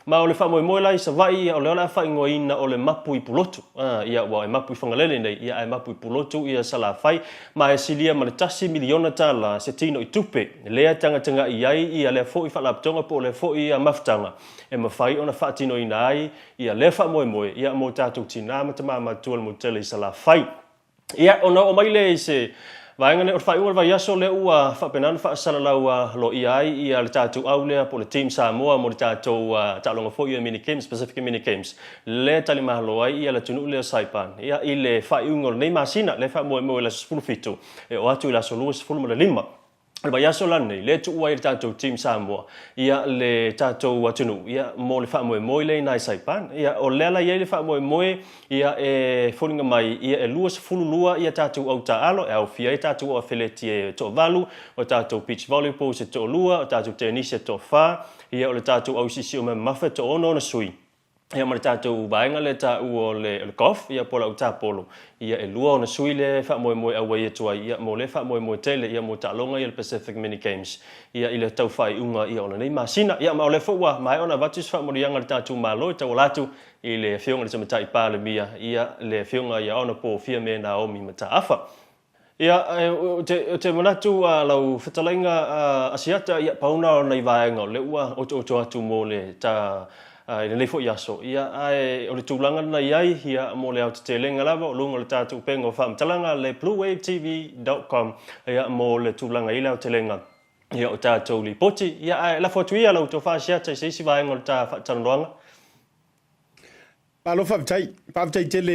E: ma o le fa mo la isa vai ia o le la fa ngoina o le mapu i Polotu ia wa e mapu i fangalele nei ia e mapu i Polotu ia sala fai ma e silia ma le tasi miliona tala se tino i tupe le tanga i ai ia le fo i fa laptonga po le fo i maftanga e ma fai ona fa tino i nai ia le fa mo ia mo tatu tina ma ma tual mo tele sala fai ia ona o mai le se vaenga ne o fai ua vai aso le ua whapenan wha asalalau lo iai ia le tātou au lea po le team Samoa mo le tātou tālonga fo ia mini games, Pacific mini games. Le tali mahalo ai ia le tunu lea Saipan. Ia i le whai ungo nei masina le wha moe la sifuru fitu. E o atu i la solua sifuru mo le lima. Le vai aso lane, le tu ua i le tātou team Samoa. Ia le tātou atunu. Ia mo le wha moe le nai Saipan. Ia o lela ia le wha moe ia e whuringa mai ia e lua sifuru lua ia tātou au taalo. E au fia i tātou au awheleti e to valu. O tātou beach volleyball se to lua. O tātou tenis se to wha. Ia o le tātou au sisi o me mawha to ono na sui. Ia ma le tātou vaenga le tāu o le golf, ia pola au tāpolo. Ia e lua o na sui le wha moe awa ia tua. Ia mo le wha moe tele, ia mo tālonga ia le Pacific Mini Games. Ia i le tau whai unga ia o na nei masina. Ia ma o le whua, mai ona vatus wha mori anga le tātou malo, tau latu i le whionga le tamatai pāle mia. Ia le whionga ia ona po fia me na omi mata afa. Ia te manatu lau whetalainga asiata ia pauna o nei vaenga le ua o atu mo le ta le lefo yaso ia ai o le tulanga na iai ia mo le auto telenga lava o lunga le tatu pengo fam talanga le BluWaveTV.com ia mo le tulanga ila o telenga ia o tatu li poti ia ai la fotu ia lau to fa siata se si vaenga o ta fatanroanga
A: Palo whaptai tele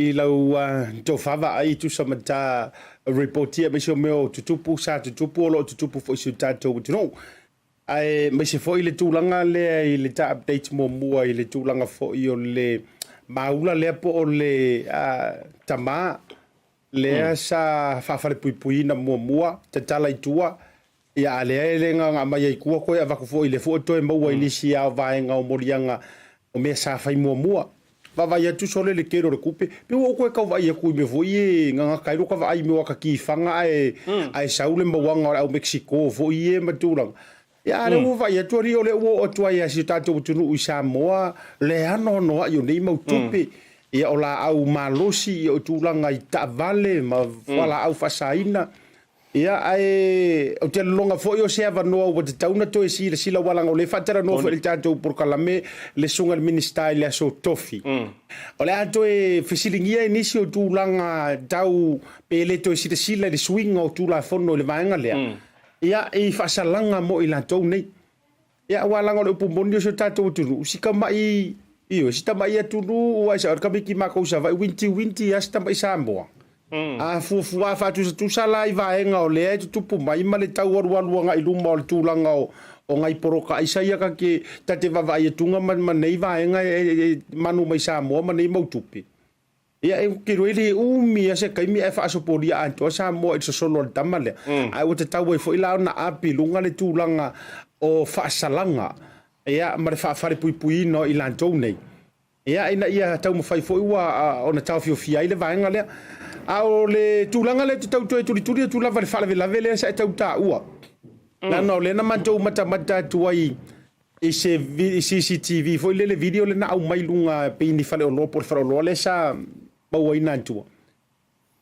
A: I lau tō whawa ai tu samata reportia me seo meo tutupu sa tutupu olo tutupu fo isu tātou tino. Ai me se fo I le tūlanga lea I le ta update mo mua I le tūlanga fo I o le maula lea po o le tama lea sa whawhare pui na mua te tala I tua. Ia lea ele nga mai ai kua koe a wako fo I le fo toe maua I lisi au vaenga o morianga o mea sa whai mua. Vai atu sole le kero le kupe pe o ko ka vai ku me foi nga kairo ka vai me o ka ki fanga ai saule mawanga au Mexico foi ma tulang ya le o vai atu ri o le o tu ai Asiata tu u Samoa le ano no yo nei mau tupe ia o la au malosi o tulanga I ta vale ma wala au fasaina ia ai o te longa foi o se ava no o te tauna to si le sila wala o le fatara no foi le tato por kalame le sunga minister le so tofi o le ato e fisilingia inisio tu langa tau pele to si le sila le swing o tu la fono le vaenga le ia e fasalanga mo I la to nei ia wala o le pumondio so tato tu si ka mai io si ta mai tu no o sa ka biki ma ko sa vai winti asta mai Samoa a fuafua fatu sala I vaenga o lea tupu mai ma le tau arualuanga I luma o le tūlanga o ngai poroka I saia ka ke tate vavai tunga ma nei vaenga manu mai Samoa ma nei mautupe ia e kiro ele umi a se kaimi e whaasoporia antoa Samoa I solo le tamale ai o te tau e fo I lao na api lunga le tūlanga o whaasalanga ia ma le whaafare pui no I lantou nei ia ina ia tau mawhai fo iwa o na tau fio ile vaenga lea ao le tūlanga le tau toe turi tu lava le whalawe lave le sa tau tā ua. Na no le na mantou mata tuai I se CCTV foi le video le na au mai lunga pe ni fale o lo por faro lo le sa maua ina tua.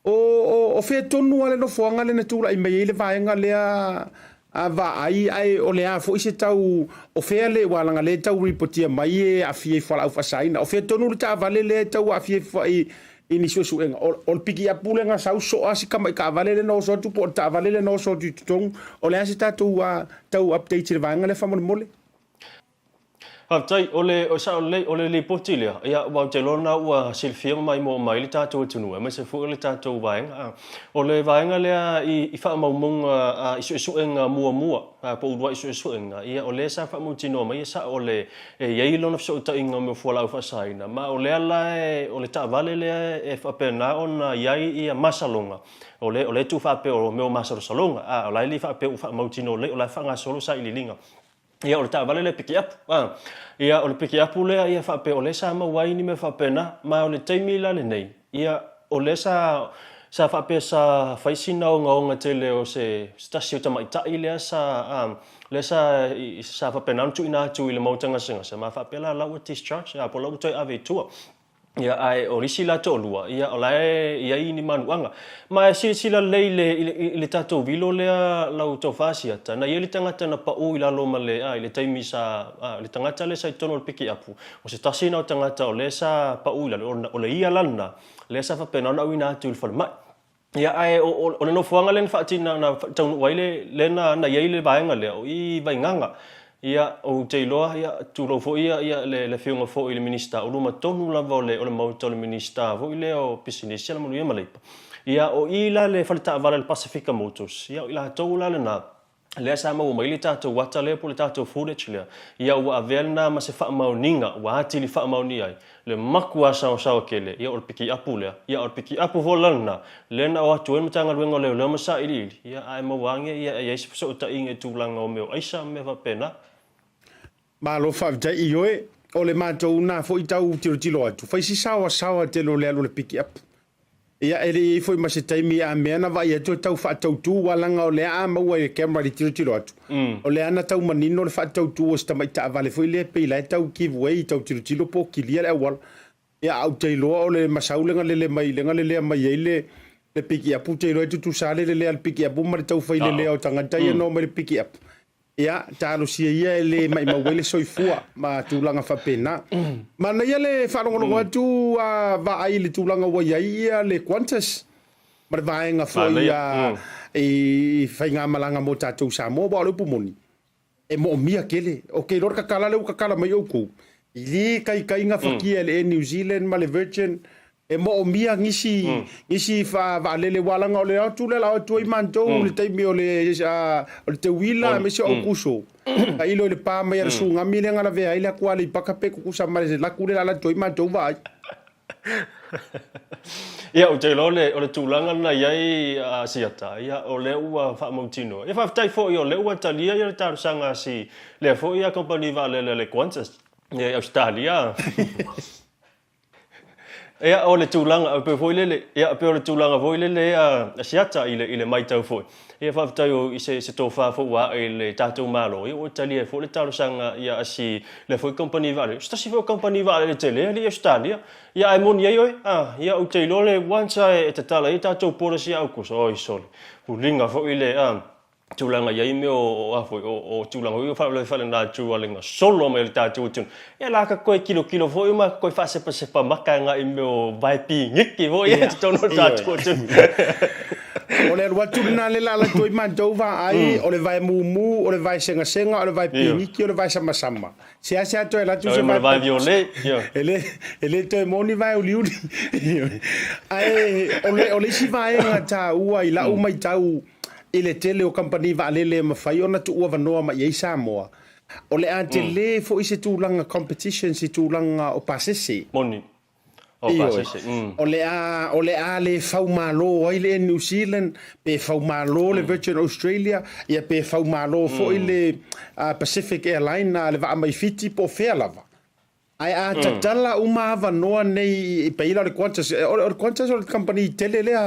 A: O fe tonu ale no foanga le na tula I mai le vaenga le a va ai o le a foi se tau o fe le wala le tau reportia mai a fie fala au fasaina o fe tonu le ta vale le tau a fie fai ini so en ol piki a pulenga sau so asi kama ka valele no so tu por ta valele no so tu tong o le asi tatu tau update le vanga le famole mole
E: Tautai ole le potilia ia Vaetolo na ua silfia mai mo mai le tatou tunu ma se fu le tatou vaenga ole vaenga le I fa maumung isu en mua po ua isu en ia ole sa fa mutino mai sa ole ye lo na so ta inga me fu la fa saina ma ole ala ole ta vale le e fa pena on yai ia masalonga ole tu fa pe o me masalonga ole li fa pe u fa mutino le ole fa nga solo sa ililinga ia o le tāwale le piki apu. Ia o le piki apu lea ia whape o le sa mawai ni me whapena, ma o le teimi la le nei. Ia o le sa whape sa whaisina o ngaonga te leo se stasi o tamaitai lea le sa whapena antu ina atu I le mautanga singa. Se ma whape la lau a discharge, ia po lau toi ave tua. Ia ai o risi la tolua ia o lai ia ini manuanga ma sila lei le tatou vilo lea lau tau fasiata na ia le tangata na pau I lalo ma le le taimi sa le tangata le sa I tono le piki apu o se tasi na o tangata o le sa pau I lalo o le ia lana le sa whapena na uina atu I whalemai ia ai o le no fuanga len whaatina na taunu waile le na iei le vaenga lea o I vainganga ia o te loa ia tulo fo ia le fiunga fo I le minista o luma tonu lava o le Maota le minista fo I le o business ia manu ia maleipa ia o ila le falta vale le Pacifica Motors ia ila toula le na le sa mau mai le tatou wata le po le tatou footage le ia ua avelna ma se fa mauninga ua atili fa mauni ai le makua sa kele ia o piki apu le ia o piki apu volana le na o atu matanga luenga le masa ili ia ai mawange ia so ta inge tulanga o meu aisa me va pena
A: ma lo fa dai ioe o le matou na fo I tau tiro atu fa si sawa te lo le piki apu ia ele foi ma se taimi a mena vai atu tau fa tau tu walanga o le a maua e camera di tiro atu o le ana tau manino le fa tau tu o sta mai ta vale foi le pe la tau giveaway tau tiro po kilia e wal ia au te lo o le masaulenga le mai le piki apu te lo tu sale le al piki apu ma tau fa le o tangata ia no me piki apu ia talo sia ia le mai mawele soifua ma tulanga fa pena ma na ia le whanongono atu va ai le tulanga wa ia le Qantas ma le vaenga foi I whainga malanga mo tatou Samoa ba le pumoni e mo mia kele o ke lor kakala le kakala mai oku Ili kai nga fakia le New Zealand ma le Virgin e mo o mia ngisi fa lele wala nga le tu le la tu I manto le taimi o le te wila me se o kuso a ilo le pa mai su nga mi le nga la ve ai la kwa le pakape ku sa ma le la ku le la tu I manto va
E: ia o te lole o le tūlanga na iai Asiata ia o le ua whaamautino e whaftai fo i o le ua talia ia le tarusanga si le fo ia company va le Qantas e Australia ia o le tūlanga pe foi lele ia pe o le tūlanga foi lele Asiata i le mai tau foi ia whaftai o I se tō whafo wa i le tātou malo ia o talia fo le tarusanga ia asi le foi company va le stasi fo company va le tele le Australia ia ai moni ai oi ia o te lole wansa e te tala I tātou porosi au kuso oi sole pu linga fo I le tūlanga ia I me o afo o tūlanga o whale nā tūalinga solo me le tātou tūn ia laka koe kilo fo I ma koe whasepa maka nga I me o vaipi ngiki fo ia te tono tātou tūn
A: o le watu na le la toi mantou va ai o le vai mumu o le vai senga o le vai piniki o le vai sama se asa to la tu se
E: vai viole
A: ele to moni vai o liuri ai o le si vai nga ta ua I la u mai tau ele tele o company va lele ma fai ona tu ua vanoa ma I Samoa o le ante le fo I se tūlanga competition se tūlanga o pasese
E: moni
A: o le a le fau malo ai le New Zealand pe fau malo le Virgin Australia ia pe fau malo fo I le Pacific Airline na le va mai fiti po fea lava ai a tatala uma vanoa nei pe ila le Qantas o le company tele le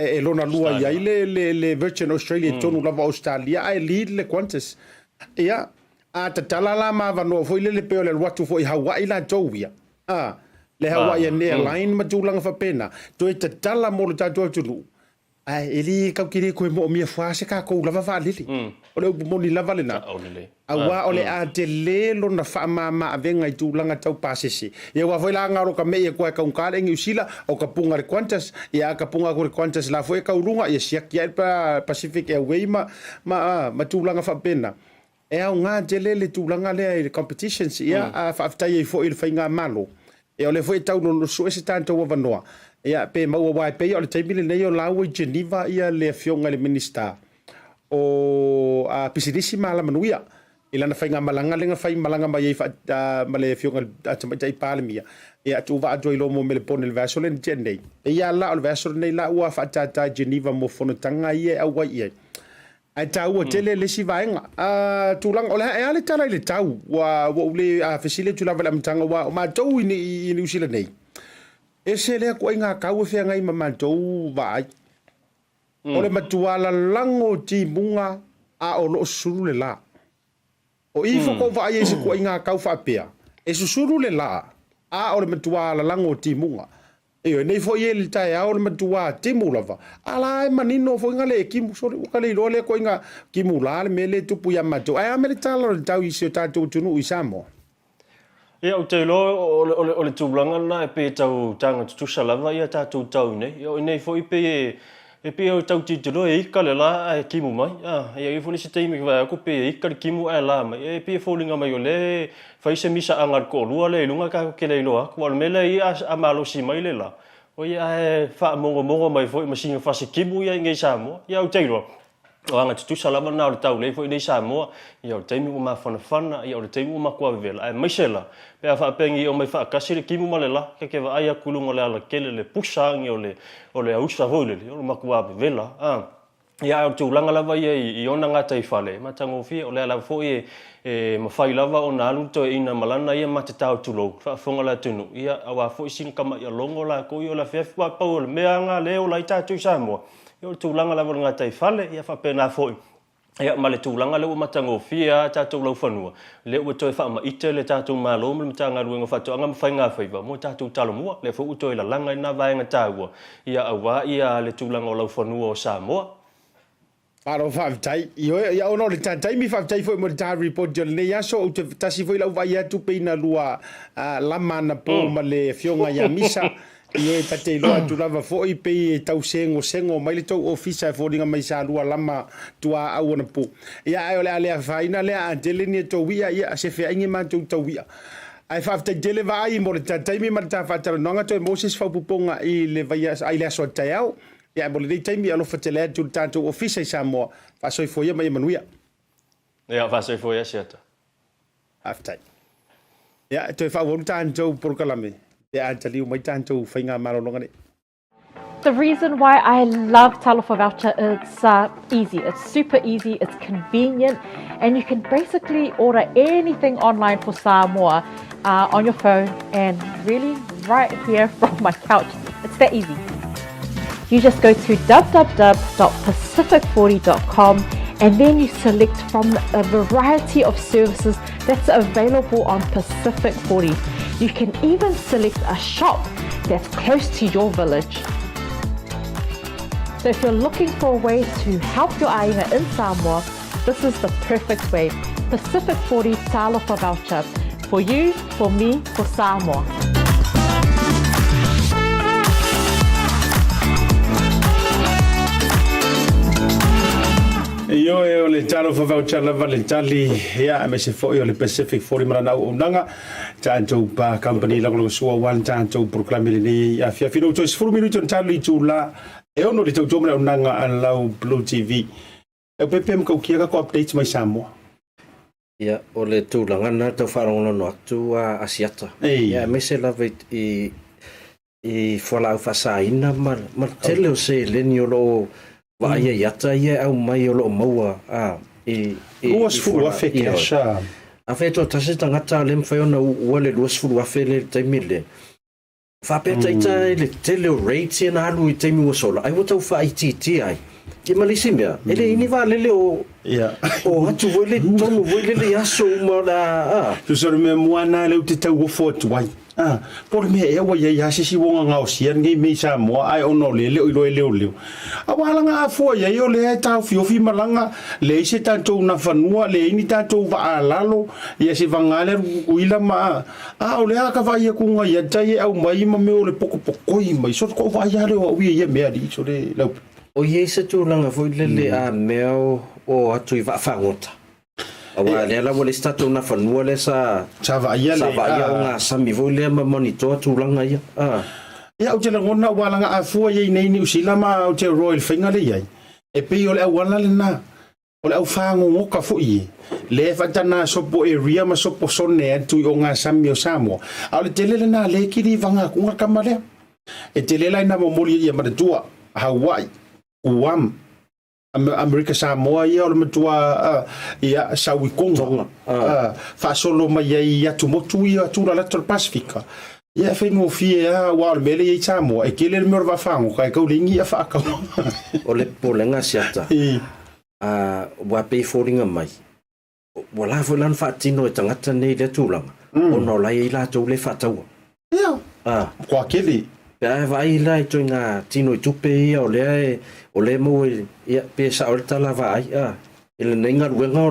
A: e lona lua ia le Virgin Australia tonu lava Australia ai lead le Qantas ia a tatala la ma vanoa fo le pe o le watu fo I Hawaii la towia le Hawaiian Airline ma tūlanga whapena. Toi te tala mo le tātua tunu. Ai, eli kau kiri koe mo o mia whaase ka kou lava whaalili. O le upu moni lava le nā. Awa o le a te lelo na whaamama avenga I tūlanga tau pāsese. Ia wawai la ngaro ka mea koe kaungkare ngi usila o ka punga re Qantas. Ia ka punga ko re Qantas la foe kaurunga. Ia siaki ai pa Pacific Airway ma tūlanga whapena. E au ngā te le tūlanga le competitions. Ia whaftai e fo I le whainga malo. E o le foi tau no so ese tanto wa vanoa ia pe mau wa pe o le taimile nei o laua I Geneva ia le fionga le minister o a pisidisi mala manuia ila na fainga malanga lenga fai malanga mai ma le fionga tai palemia ia tu va jo ilo mo me le pone le vaso le tendei ia la o vaso nei la ua fa ta Geneva mo fono tanga ia au ia ai tau o tele le si vaenga tulang ole e ale tala le tau wa le fesile tu lava la mtanga wa ma tau I New Zealand nei e se le ko inga kau fe ngai ma tau vai ole matuala lango ti bunga a o lo suru le la o I fo ko vai se ko inga kau fa pea e suru le la a ole matuala lango ti bunga e nei fo ye le tai a ole matua ti mulava ala e manino fo ngale ki so o kale lo le ko inga ki mulale me le tupu ya mato ai me le tala le tau I se tatu tunu I Samoa
E: ia o te lo o le tūlanga na e pe tau tanga tu salava ia tatu tau nei o nei fo I pe o tau titolo e ika le la e kimu mai ia I fo le se teimi vai ko pe ika le kimu e la mai e pe fo linga mai o le fai se misa angar ko lua le lunga ka ke le loa ko me le ia a malo si mai le la o ia e fa mongo mai fo I masinga fa se kimu ia ngai Samoa ia o te lo o anga tu salama na o tau le fo I Samoa ia o teimi o ma fana ia o teimi o ma kwa vela e mai sela pe fa pengi o mai fa kasi le kimu malela ke va ai kulunga le ala kele le pusangi o le ausa vole o ma kwa vela ia o tu langa lava I ona ngata I fale ma tango fi o le ala fo e ma fai lava o na alu to ina malana ia ma te tau tulo fa fonga la tunu ia awa fo sin kama ia longo la ko yo la fef pa o le meanga le o la ita tu Samoa yo tu langa lava ngata I fale ia fa pena fo ia ma le tūlanga le o matango fia tātou lau whanua. Le o toi wha ma ite le tātou malo me le matanga ruenga whatu anga mwhai ngā whaiva. Mo tātou talo mua le wha utoi la langa I nā vaenga tāua. Ia awa ia le tūlanga o lau whanua o Samoa.
A: Paro whaavitai. Ia ono le tātai mi whaavitai fo I mo le tā report jo le nei aso o te tasi fo I lau vai atu peina lua lamana po ma le fionga ia misa. Ye tate lo atu lava fo I pe tau sengo mai le tau ofisa fo dinga mai sa lua lama tua au na pu. Ia ai ole ale faina le antele ni to wia ia se fe aingi man to wia. Ai fa te dele vai mo le tatai mi ma ta fa tara nonga to Moses fa puponga I le vai ai le so taiau. Ia mo le taimi alo fa tele tu tanto ofisa Samoa fa so fo ia mai manuia.
E: Ia fa so fo ia siata.
A: After. Ia to fa won tanto por kalame. The
C: reason why I love Talofa voucher is easy. It's super easy, it's convenient, and you can basically order anything online for Samoa on your phone and really right here from my couch. It's that easy. You just go to www.pacific40.com and then you select from a variety of services that's available on Pacific 40. You can even select a shop that's close to your village. So if you're looking for a way to help your ainga in Samoa, this is the perfect way. Pacific 40 Talofa voucher. For you, for me, for Samoa.
A: Yo e o le talo fa voucher lava le tali ia me se foi o le Pacific 40 marana o nanga tanto pa company la lo so one tanto proclame le ia fia fino to 4 minutos tali tula e ono le tauto o nanga an lau BluTV e pepe mo kia ko updates mai Samoa
B: ia o le tūlanga na tau wharongono no atu a Asiata ia me se lava I whalau whasaina ma tele o se leni o lo wa ia yata ia au mai o lo maua
A: luas fulu afe ke sha
B: afe to tasi tangata le mfai ona wale luas fulu afe le taimile fa peta ita le tele rate na alu I taimi wa sola ai wata fa ITT ai ki malisi mea ele ini va lele o o hatu wele tonu wele le aso umara
A: tu sor me moana le te tau fo tuai por me e wa ya si wonga ngau sia ngi me Samoa ai ono le le awala nga afo ya yo le ta fi malanga le se tanto na fanua le ini tanto va alalo ya se vangale uila ma o le aka va ia kunga ya tai au mai ma me o le poko mai so ko va ya le o wi me ali so le
B: o ye se tu langa foi le a meo o atu I va fangota awa le la wole stato na fanua le sa
A: va ia le
B: nga sami vo le ma monitor tu langa ia
A: ia o te ngona wala nga afua ye nei ni usila ma o te royal finger le ia e pe o le wala le na o le au fango ngoka fu I le fatana sopo area ma sopo sone atu o nga sami o Samoa a le tele na le kiri vanga ku nga kamale e tele la na mo moli ia ma tua Hawaii Guam America Samoa ia o le matua ia Sauikonga fa solo mai ia tumotu ia tura la Pasifika ia fe mo fia wa le mele ia Samoa e kele me va fango kai ka lingi ia fa ka
B: o le polenga siata wa pe foringa mai wala volan fa tino e tangata nei le tulanga o no la ia la tu le fa tau
A: ia kwa kele
B: Pea vai lai to nga tino I tupe ia o le mo ia pe sa o tala vai ele nenga ruenga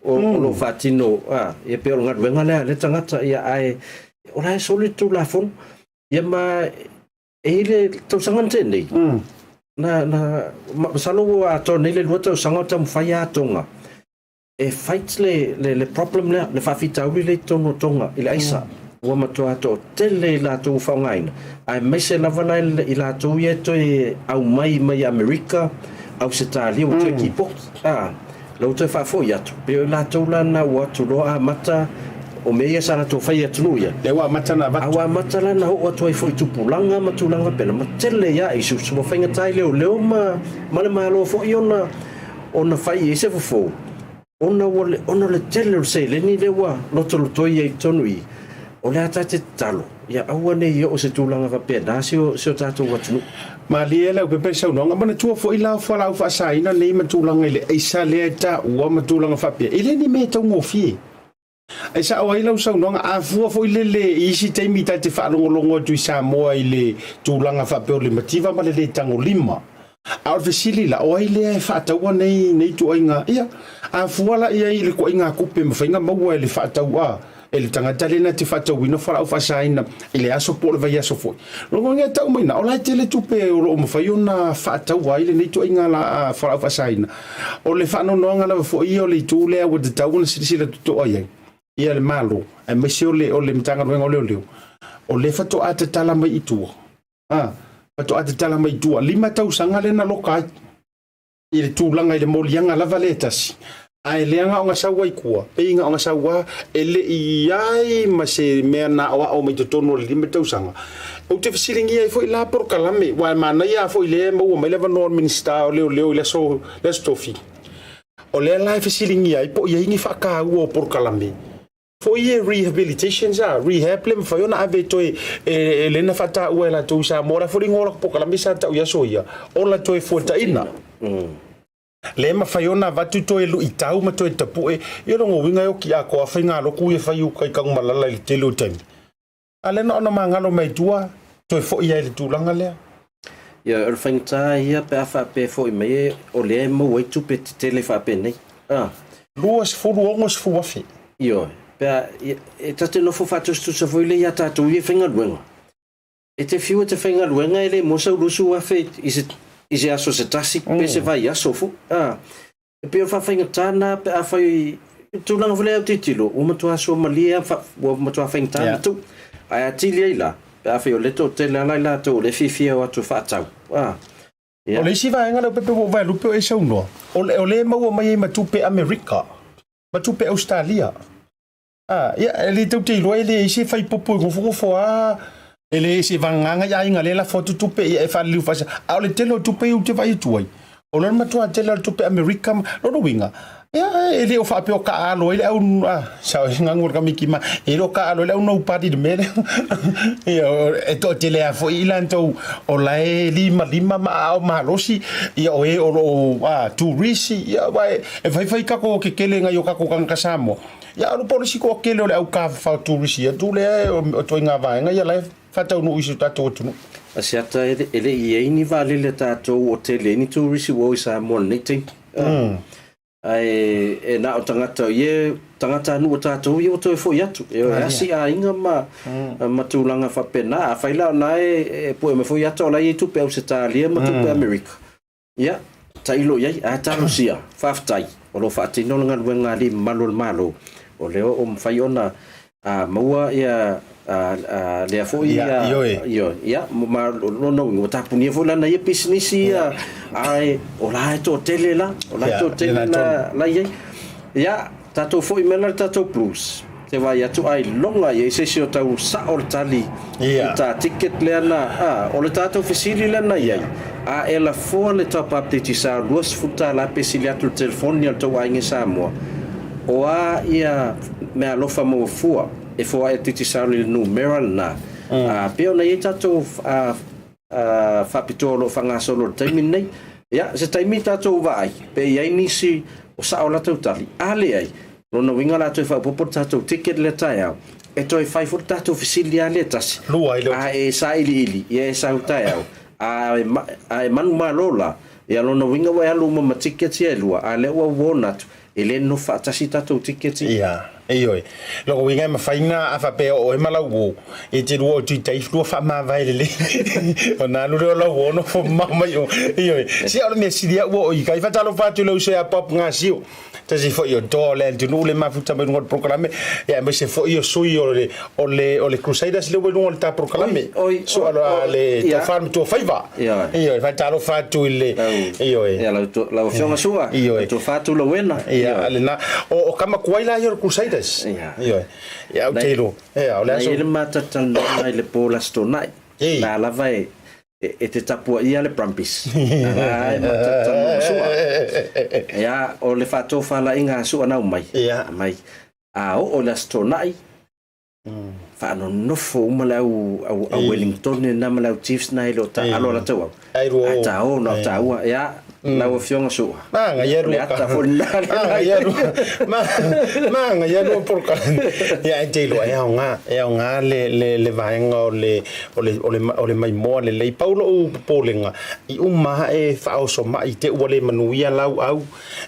B: o fatino ia pe o nga ruenga le tangata ia ai o lai soli tu la fon ia ma ele to sangante nei na salo a to nei le luata sangata mfaya tonga e fight le problem le fa fita le tonga ile aisa wa matua to tele la tu faungaina ai mese lava la I la tu ye to au mai America au setali o te kipo lo te fa fo ya tu pe la tu la na wa tu lo mata o me ya sana to fa ya tu ya
A: le wa mata na va
B: wa mata la na o to fo tu pulanga matulanga pela matele ya I su fainga tai le ma le malo fo iona ona fa ye se fo ona le tele se le ni le wa lo to ye tonui o le ata te talo ia aua nei o se tūlanga va pena sio tātou watunu
A: ma lia Leaupepe sau nonga mana tua fo ila fa saina nei matulanga ile isa le ta ua matulanga fa pe ile ni me tau ngofi ai sa o ila sau nonga a fo ile le isi te mi ta te fa longo tu Samoa ile tūlanga fa pe o le mativa ma le tango lima a fesili la o ile fa tau nei tu inga ia a fuala ia ile ko inga kupe ma fainga maua ile fa tau ele tangata lena te whatauina whara au whasaina ele aso po le vai aso foi no ngia tau maina o lai tele tupe o mawhai ona whaatau ai le nei tu inga la whara au whasaina o le whanonoanga la foi o le tu lea wa te tau na sirisira tuto ai ia le malo e mese o le mtanga ruenga o leo o le whato a te tala mai itua whato a te tala mai itua 5 tau sanga lena lokai i le tūlanga i le molianga lava le tasi ai leanga o nga saua i kua peinga o nga saua ele i ai ma se mea na o mai totono le 5 tau sanga o te fasilingi ai foi la por kalame wa mana ia foi le mo mai le vanor minista o leo le so le stofi o le la fasilingi ai po ia ingi faka o por kalame foi rehabilitation za rehab le foi ona ave toi le na fata o la tu sa mora foi ngora por kalame sa ta ia soia o la toi foi ta ina le ma faiona vatu to elu itau ma to tapu e longo winga yo ki a ko afinga lo ku e fai u kai kang malala le telo tem ale no no mangalo mai tua to fo ia le tulanga le
B: ya er fangta ia pe fa pe fo me o le mo we tu pe tele fa pe nei
A: luas fo luongos fo afi
B: yo pe e tate no fo fatu stu sa foi le ia tatu i finga wenga e te fiu te finga wenga ele mo sa lusu afi is aso se tasi pe se vai aso fu e pe fa finga tana pe a fai tu lang vole au titilo o mo to aso malia fa o mo to finga tana tu ai atili la pe a fai o leto te la to le fifia o tu fa tau
A: o le si vai ngalo pe po vai lu pe e so no o le mo mai ma tu pe America ma tu pe Australia ia ele tu te lo ele si fai popo go fo ele si vanganga ya inga le la foto tupe e fa liu fa a le telo tupe u te vai tuai o le matua telo tupe America no winga ya ele o fa pe o ka alo ele au sa nga ngor ka mikima ele o ka alo ele no party de mele e to tele a fo ilanto o lai lima ma o malosi ia o tourist ia vai e vai ka ko ke kele nga yo ka ko kan kasamo ya no polisi ko kele o le au ka fa tourist ia tu le o to nga vai nga ia lai fatau no isu tato tunu
B: asiata ele i ni vale le tato hotel ni tourist wo sa mo niting ai e na o tangata ye tangata nu tato yo to fo yatu e asi a inga ma tulanga fa pena fa ila na e po me fo yatu la ye tu pe o se talia ma tu pe America ya tailo ye a tarusia faftai o lo fa tino nga wenga li malo o leo o mfaiona maua ya le fo yo ma no ta punia fo la na ye business ya ai o la to tele la la ye ya tato fo imela tato plus te vai atu ai longa ye se si o tau sa or tali ta ticket le na o le tato fisili le na ye ela fo le top up te sa luas futa la pesili atu telefoni al to ai Samoa o ia me alofa mo fua e fo ai titi sa le numero na pe ona ye tato fa pitolo fanga solo taimi nei ya se taimi tato vai pe ye nisi o sa ola tali ale ai no winga la to fa popo tato ticket le taia e to fai for tato fisili ale tas e sa ili ye sa taia ai manu malola ya no winga wa alu ma ticket ye lua ale wa wonat ele no fa tasi tato ticket
A: Oi. Logo winga ma faina a fa pe o e malau e te ruo tu tai fu fa ma vai le. Ona lu lo wo no fo ma mai o. Si ala me si dia wo i kai fa talo fa tu lo se a pop nga siu. Tasi fo io do le tu no le ma fu ta me no programme e me se fo io sui o le Crusaders le wo no ta programme. So ala le to farm to faiva. Fa talo fa tu le.
B: La opción sua. To fa tu lo wena.
A: Ale na o kama kuaila yo Crusaders. Ya telo
B: olha ele mata tanto ele pola stona na la vai e te tapu ia le prampis ai mata tanto sua ya o le fato fala inga sua na mai o la stona fa no fo malau a Wellington na malau Chiefs na ilo ta alo la tawa ai ta o no tawa ya lau fionga so
A: nga ia
B: le ata fo na
A: ia nga ia no por ka ia te lo nga le vaenga o le mai mo le paulo o polenga I uma e fa o so mai te wale manuia lau au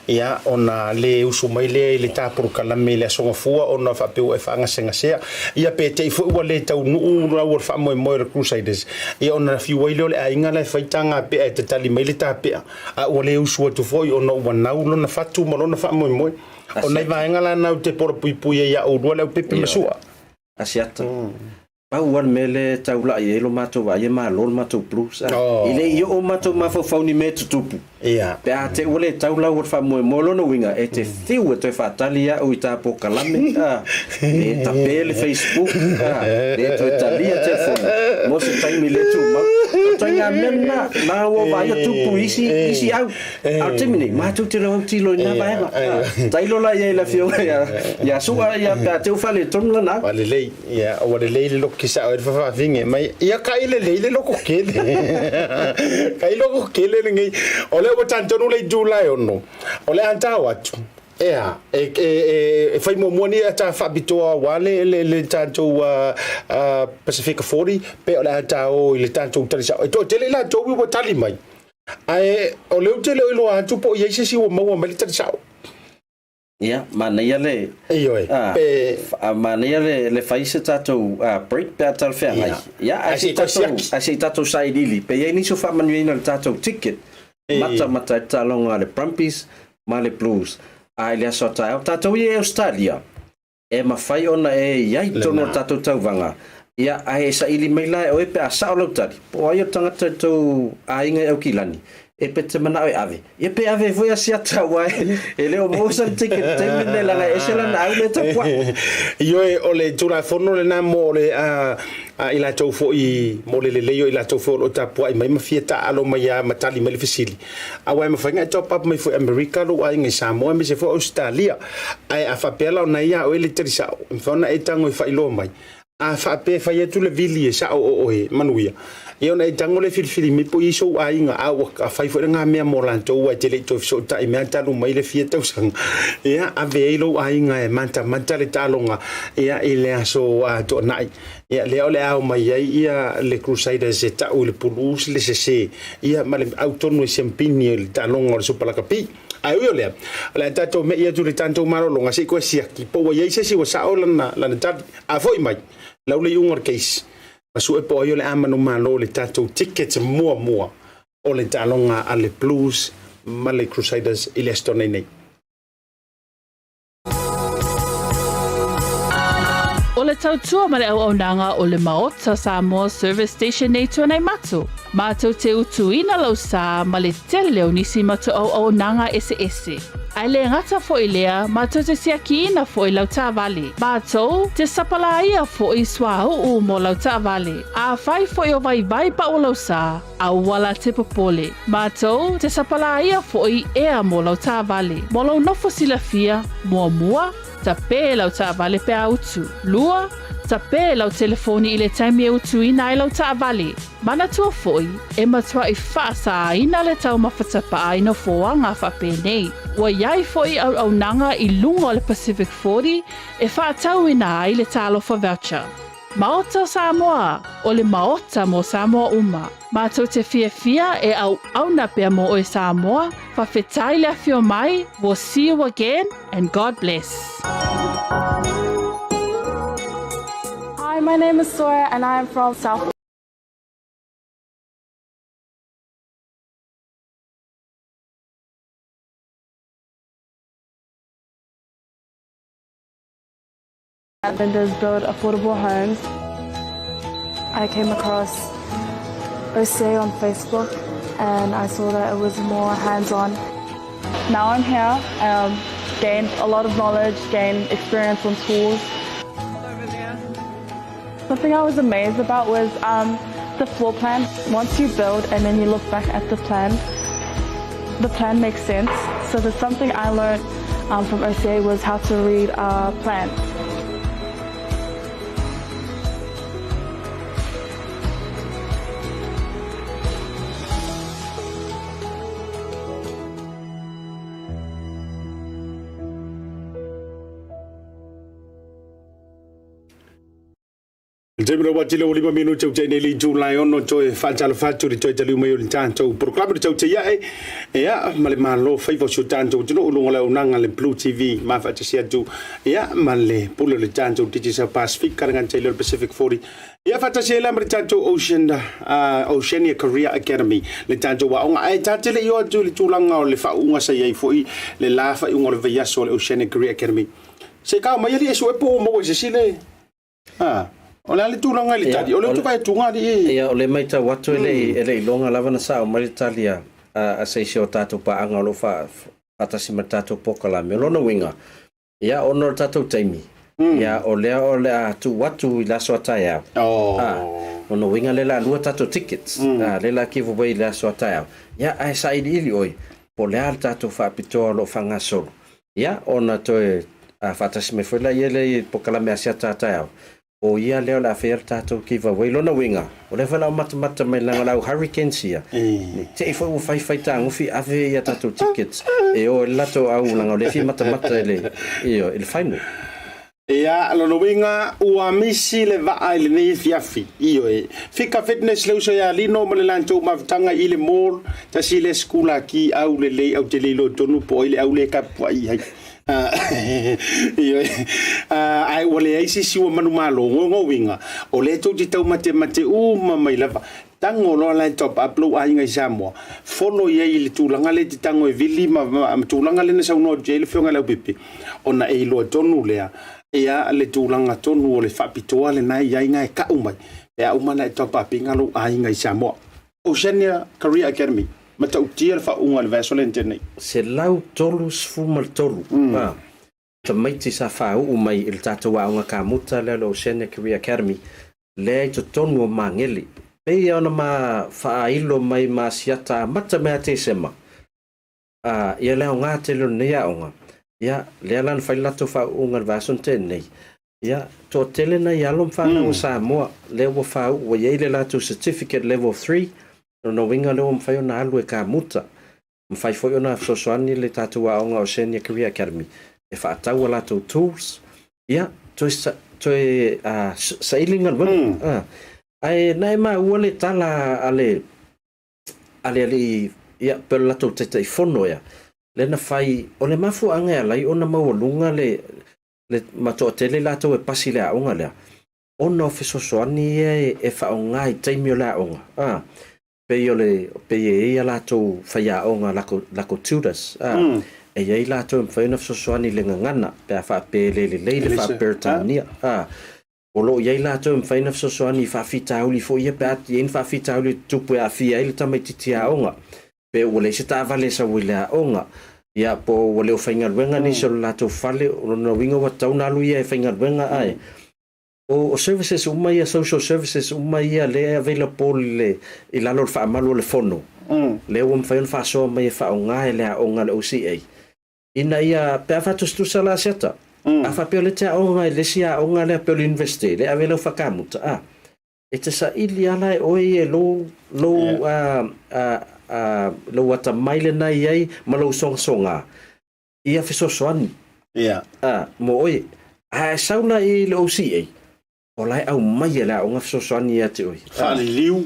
A: ia ona le usu mai le ta por kala me le so fua ona fa pe o fa nga senga sea ia pe te fo wale tau nu lau fa mo Crusaders ia ona fi wale le ainga le faitanga pe te tali mai le ta pe a wale usu tu foi ona wana ulo na fatu mo na fa mo ona va ngala na te por pui ia o do Leaupepe masua
B: asiata pau wan mele taula ia lo mato va ia malo mato plus ile io o mato ma fo fauni metu tupu
A: ia
B: pe a te ole taula o fa mo lo no winga e te fiu te fa talia o ita po kalame e tapele Facebook e to talia te fo mo se tai mi le tu ma tanga menna na o va ia tupu isi au termine ma tu te lo tilo na va tailo la ia la fiu ya sua ia pe te fa le ton na
A: wale le ia o wale le lo kisa o fa vinge mai ia kai le lo ko kele kai lo ko kele ngai ole o tanto no le July ono ole anta watu ea fai mo moni ata fa bitoa wale le tanto Pacific 40 pe ole anta o le tanto talisa to tele la to wi tali mai ai ole o tele lo atu po ye si o mo mai talisa
B: ia mana ia le pe mana ia le faise tato break pe tal fer ai ia ai tato sai dili pe ia ni so fa manuina tato ticket mata talonga le Brumbies ma le Blues ai le sota tato ia Australia e mafai ona e ia tono tato tauwanga ia ai sa ili mai lai o e pe asa o lautari po ai o tangata tau ainga au kilani e pe te mana o ave e pe ave foi Asiata wai e leo mosan ticket te mene la e se la na au le tapua
A: io e ole tura fono le na mo le ila tau fo I mo le yo ila tau fo o tapua I mai mafieta alo mai matali mai fisili a wai mafanga top up mai fo America lo ai ngai Samoa me se fo Australia ai a fa pela na ia o le terisa fona e tango I fa ilo mai a fa pe fa ia tu le vili sa o e manuia io na tango le filfili mi po iso ainga a fa fo nga me molanto wa tele to so ta me talu mai le fieta usang ia a veilo ainga e manta le talonga ia ile aso a to nai ia le ole au mai ia le Crusaders e ta o le Pulus le se ia ma le autono sempini le talonga le supalakapi ai io le tato me ia tu le tanto maro longa se ko sia ki po ia se si wa sa o la ta a foi mai la le ungar case Masu e po yo le amanu malo le tatou tickets mua o le talonga a le Blues ma le Crusaders I le stone nei.
F: O le tautua ma le au nanga o le Maota Samoa Service Station nei tua nei matu. Mātou te utuina lau sa ma le tele leo nisi matu au nanga ese. Ai le ngata fo I lea, mātou te siakiina fo I lau tā vale. Mātou te sapalaia fo I swau mo lau tā vale. A fai fo I o vai pa o lau sa, a wala te popole. Mātou te sapalaia fo I ea mo lau tā vale. Mo lau nofo silafia, mua, ta pē lau tā vale pe autu. Lua, ta pē lau telefoni I le taimi e utu ina I lau tā vale. Mana tua foi, e matua I whaasa ina le tau mawhatapa aina foanga whape nei. Wa iai foi au nanga I lunga o le Pacific 40, e whaatau ina ai le talofa voucher. Maota Samoa, o le Maota mo Samoa uma. Mātou te fia e au na pia mo o Samoa, whawhetai le fio mai, we'll see you again, and God bless.
G: Hi, my name is Sora, and I'm from South. Vendors build affordable homes. I came across OCA on Facebook and I saw that it was more hands-on. Now I'm here, gained a lot of knowledge, gained experience on tools. Something I was amazed about was the floor plan. Once you build and then you look back at the plan makes sense. So there's something I learned from OCA was how to read plans.
A: Jemelo watile o 5 minuto o tene li July ono toe fatalo fatu di toe tali mai o tanto programa de toe ya male malo faivo su tanto tino ulunga la unanga le BluTV ma fa sia tu ya male pulo le tanto digital Pacific karangan Taylor Pacific 40 ya fa sia la tanto Oceania Career Academy le tanto wa onga ai tatele yo tu le tulanga o le fa unga sa ye foi le la fa unga le via so le Oceania Career Academy se ka mai li so e po mo se sile Ola le tulanga le tali, ola tu vai tunga di.
B: Ia ole mai ta watu ele longa lava na sa o mai talia a sei se o tato pa anga lo fa Tasi Market pokala me lona winga. Ia ono tato taimi. Ia ole a tu watu la so taia. Ono winga le la lua tato tickets. Le la kivu vai la so taia. Ia ai sai di ili oi. Po le al tato fa pito lo fanga solo. Ia ona to fa Tasi me foi la ele pokala me Asiata taia. O ia leo la fer tato ki va welo na winga o le fala mata mai langa lau hurricanes ia te fo fai tang fi ave ia tato tickets e o lato au langa le fi mata ele io il final
A: ia lo winga o amisi le va ai le nei fiafi io fika fitness le so ya lino mo le lanto mavtanga ile mall ta si le skula ki au le au te lo tonu po ile au le ka pai hai ai wale ai si siwa manu malo ngo winga o le to di tau mate mai lava tango lo la top upload ai ngai Samoa follow ye le tulanga le tango e vili ma tulanga le sa no jail fionga Leaupepe ona e lo tonu le ia le tulanga tonu o le fapitoa le nai ai ngai ka umai e uma na top up ngalo ai ngai Samoa Oceania Career Academy Mata utia fa unga le Vaetolo nei.
B: Se lau tolu sfumal tolu. Ta maiti sa fa u mai il tato wa unga ka muta le Oceania Career Academy. Le to tonu mangeli. Pe ona ma fa ilo mai ma siata mata me ate sema. Ia le unga te lo nea unga. Ia le lan fa lato fa unga le Vaetolo nei. Ia to tele na yalom fa na Samoa le wo fa u ye le lato certificate level 3. No winga leo mfai ona alu e ka muta. Mfai foi ona sosoani le tatu wa onga Oceania Career Academy. E fa atau la to tools. Ia, toi sailing al wani. Ai nai ma uale tala ale ia per la to tete fono ia. Le na fai o le mafu anga ia lai ona mawalunga le mato tele la to e pasi le onga le. Ona fe sosoani e fa onga i taimi o la onga. Pe ia lato faya onga lako tutors e ia lato mfaina sosoani le ngana pe fa pe le fa pertania o lo ia lato mfaina sosoani fa fitauli fo ia pe in fa fitauli tupu a fia ile tamititia onga pe o le sita vale sa wila onga ia po o le fainga wenga ni so lato fale no winga wa tauna lu ia fainga wenga ai o services umai social services umai le available le ilalo fa malu le fono le um fa fa so mai fa onga le onga le OCA ina ia pe fa tu sala seta a fa pe le ta onga le sia onga le pe university le avelo fa kamuta eta sa ili ala o e lo wata maile na ai malo songa ia fi so soani mo oi a sauna i le OCA Olai au mai la onga sosoani ate oi.
A: Fale liu.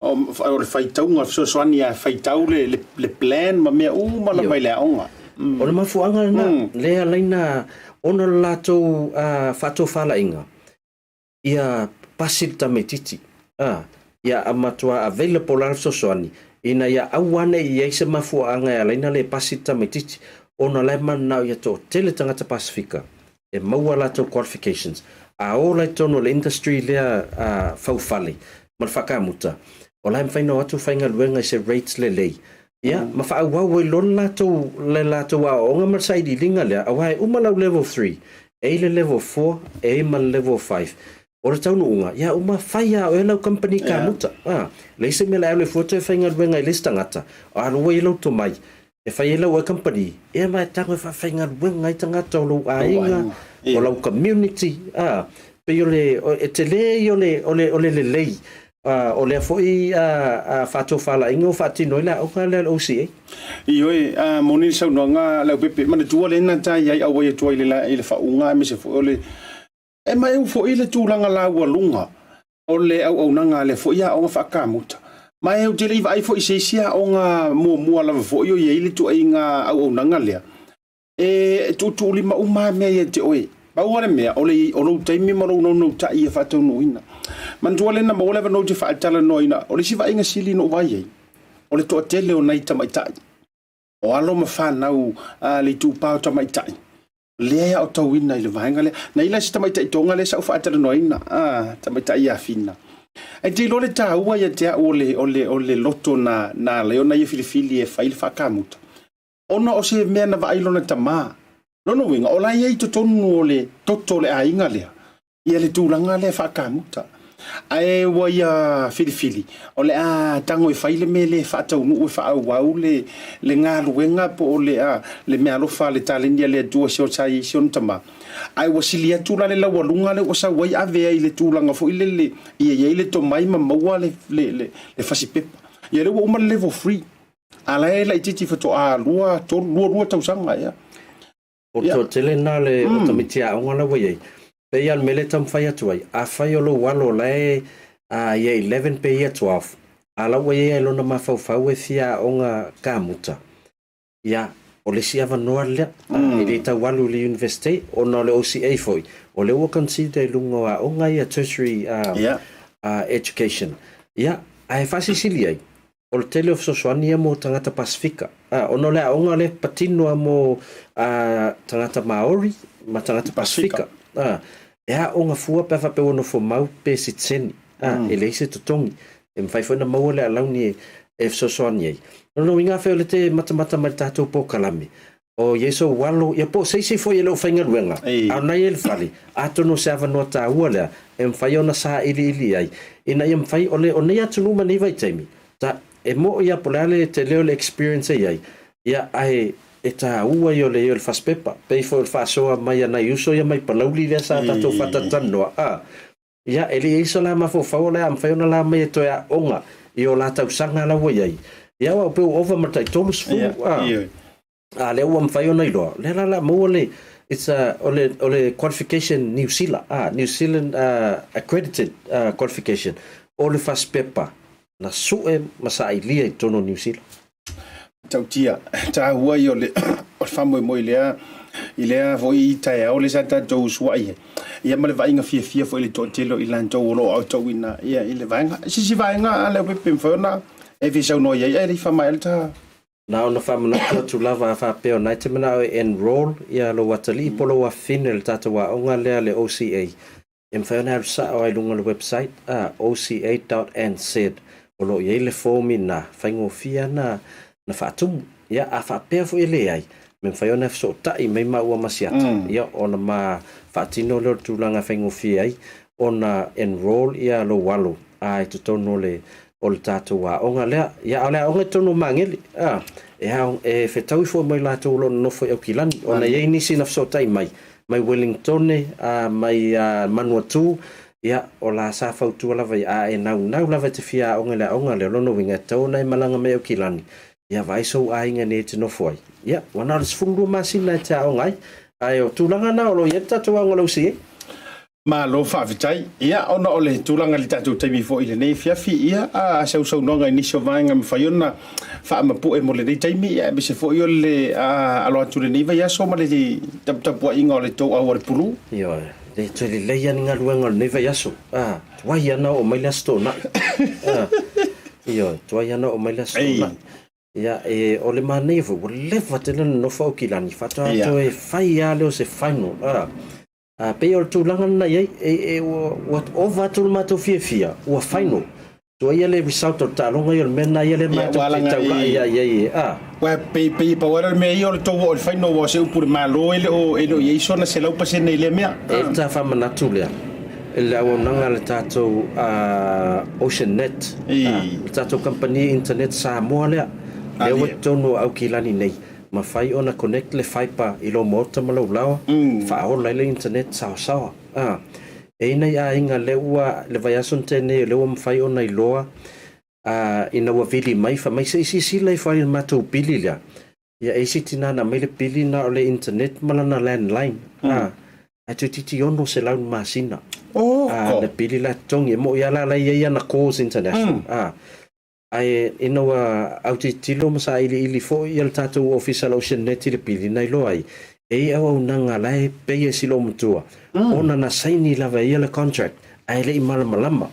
A: O le faitau nga sosoani a faitau le plan ma mea uma la mai la onga.
B: O le mafuanga na le alaina ona lato fato fala inga. Ia pasil tametiti. Ia amatua available la sosoani. Ina ia awane ia se mafuanga alaina le pasil tametiti. Ona le mana ia to tele tangata Pasifika. E maua lato qualifications. Ola tono le industry lea faufale mal fakamuta ola mfaina watu fainga luenga se rates le ia ma fa wa lon lato le lato wa onga mal saidi linga le awai umala level 3 e le level 4 e mal level 5 ora tonu unga ia uma faia o ela company kamuta le se me la le foto fainga luenga le stangata alo we lo to mai e faia lo company e ma tango fa fainga luenga i tangata lo ainga o lau community pe yo le etele yo le lei o le foi fato fala ingo fatino la o le OCA
A: io moni sa no nga Leaupepe mana tua le na tai ai au e tua ile fa unga mi se fo le E mai u fo ile tūlanga la ua lunga. O le au nanga le fo ia o nga whakamuta. Mai u te leiva ai fo i seisia o nga mua lava fo i o ile tu ai nga au nanga lea. E tu lima uma mea ia te oe. Bauare mea, o lo taimi maro no ta ia whatau no ina. Mantua lena ma olewa no te whaatala no ina. O le si inga sili no vai ei. O le toa tele o nei tamaitai. O alo ma whanau le tūpao tamaitai. Lea o tau ina i le vahenga lea. Na ila si tamaitai tonga le sa u whaatala no ina. Tamaitai ia fina. E te lo le tā ua ia te o le loto na leo na ia filifili e whaile whakamuta. Ona o se mea na vailo na tamaa. No winga, o lai ei tonu o le toto le ainga lea. Ia le tūranga lea whakamuta. Ae wa ia filifili. O le tango e whaile me le whaatau nu e whaau wau le ngā ruenga po o le mea lofa le talendia le dua seo tai sion tama. Ae wa silia tūla le lawa lunga le wasa wai avea i le tūlanga fo i le ia le to mai ma maua le whasipepa. Ia le wa uma level free. Ala e la ititi fato lua tausanga ia.
B: O to tele na le o tamitia o ngana wai. Pe ia mele tam fai atu ai. A fai o lo walo lai ia 11 pe ia 12. Ala wai ia lona mafau e fia o nga kamuta. Ia o le si ava noa lea. I le tau walu le university o na le OCA foi. O le ua consider lunga o nga ia tertiary education. Ia ai fasi sili ai. O le tele of sosoania mo tangata Pasifika. Ono le aonga le patinoa mo tangata Maori ma tangata Pasifika. Ea o nga fua pe whape ono fo mau pe si tseni. E le ise tutongi. E mwhaifona maua le alauni e sosoania i. Ono inga feo le te matamata mai tātou po kalami. O yeso walo, ia po seisi fo yelo whainga ruenga. Au nai ele whali. Atono se ava noa tā ua lea. E mwhai ona saa ili ai. Ina ia mwhai ole o nei atu numa ni vai taimi. Ta e mo ia polale te leo le experience ai ia ai e ta ua yo le faspepa pe fo el fasoa mai ana uso ia mai palauli le sa ta to fatatano ia ele iso la ma fo faola am faona la mai to ia onga io la ta usanga la wai ai ia wa pe over matai tomus fu le am faona ilo le la mo le it's ole qualification New Zealand accredited qualification ole faspepa na sue masai lia i tono New Zealand.
A: Tautia, ta hua i o le whamoi mo i lea vo i tae o le sata tau sua i. Ia ma le vainga fia fo i le tō telo i lan tau olo au tau ina ia i le vainga. Sisi vainga a Leaupepe mwhaona e visau no ia e li whamai al ta.
B: Na ona whamanaka tu lava a whapeo nai te mana o enroll ia lo watali polo wa fine le tata wa onga lea le OCA. E mwhaona al sa o ai lunga le website oca.nz. O lo iei le fomi na whaingofia na whaatumu. Ia a whapea fo ele ai. Me whaiona so tai mai maua masiata. Ia ona ma whaatino leo tūlanga whaingofia ai. Ona enroll ia lo walo. Ai tutono le o le tātou wa onga lea. Ia o lea onga tono mangeli. E whetau fo mai lātou lo nofo au kilani. Ona iei nisi na so tai mai. Mai Wellington, mai Manuatu. Ia o la sa fautua lava ia e nau lava te fia onga le lono winga tau nei malanga me o kilani. Ia vai so ainga ne te nofo ai. Ia wana le sfungu masina e te aonga ai. Ai o tūlanga na o lo ia tatu anga lau si e.
A: Ma lo whaawitai. Ia ona o le tūlanga li tatu taimi fo i le nei fiafi. Ia a sau nonga inisio vaenga mwhaiona whaamapu e mo le nei taimi. Ia bise fo i o le alo atu le nei vai aso ma le tapua inga o le tau au o le pulu.
B: Ia le tele leia ni ngaluanga le vai aso. Tuai ana o mai lasto na. Ia tuai ana o mai lasto na. Ia o le manevo o lewa te lana no fau kilani. Fata ato e fai a leo se final. Pe o tūlanga na iei what over to mato fia o final. So ia le result o talonga ia le mena ia le mato taula ia.
A: Wa pe pa wala me ia o to o final o se upur malo ele o iei sona se lau pase nei le mea.
B: E ta fa manatu lea. Ele o nanga le tato Ocean Net. Le tato company internet Samoa lea. Le o tono au kilani nei. Ma fai ona connect le fiber i lo Maota ma lau lawa. Fa o le internet sawa. E nei a inga le ua le vai ason tene le ua mawhai ona i loa. Ina ua vili mai fa mai se isi sila i whai matou pili lea. Ia eisi tina na mai le pili na o le internet malana landline. ai tu titi ono se lau masina
A: Oh,
B: le pili la tongi mo ia la ia na cause international ai inoa au titilo masa ili fo ia tatou official ocean net le pili nai lo ai au nanga lai pe silo mutua ona na saini lava ia le contract ai le malama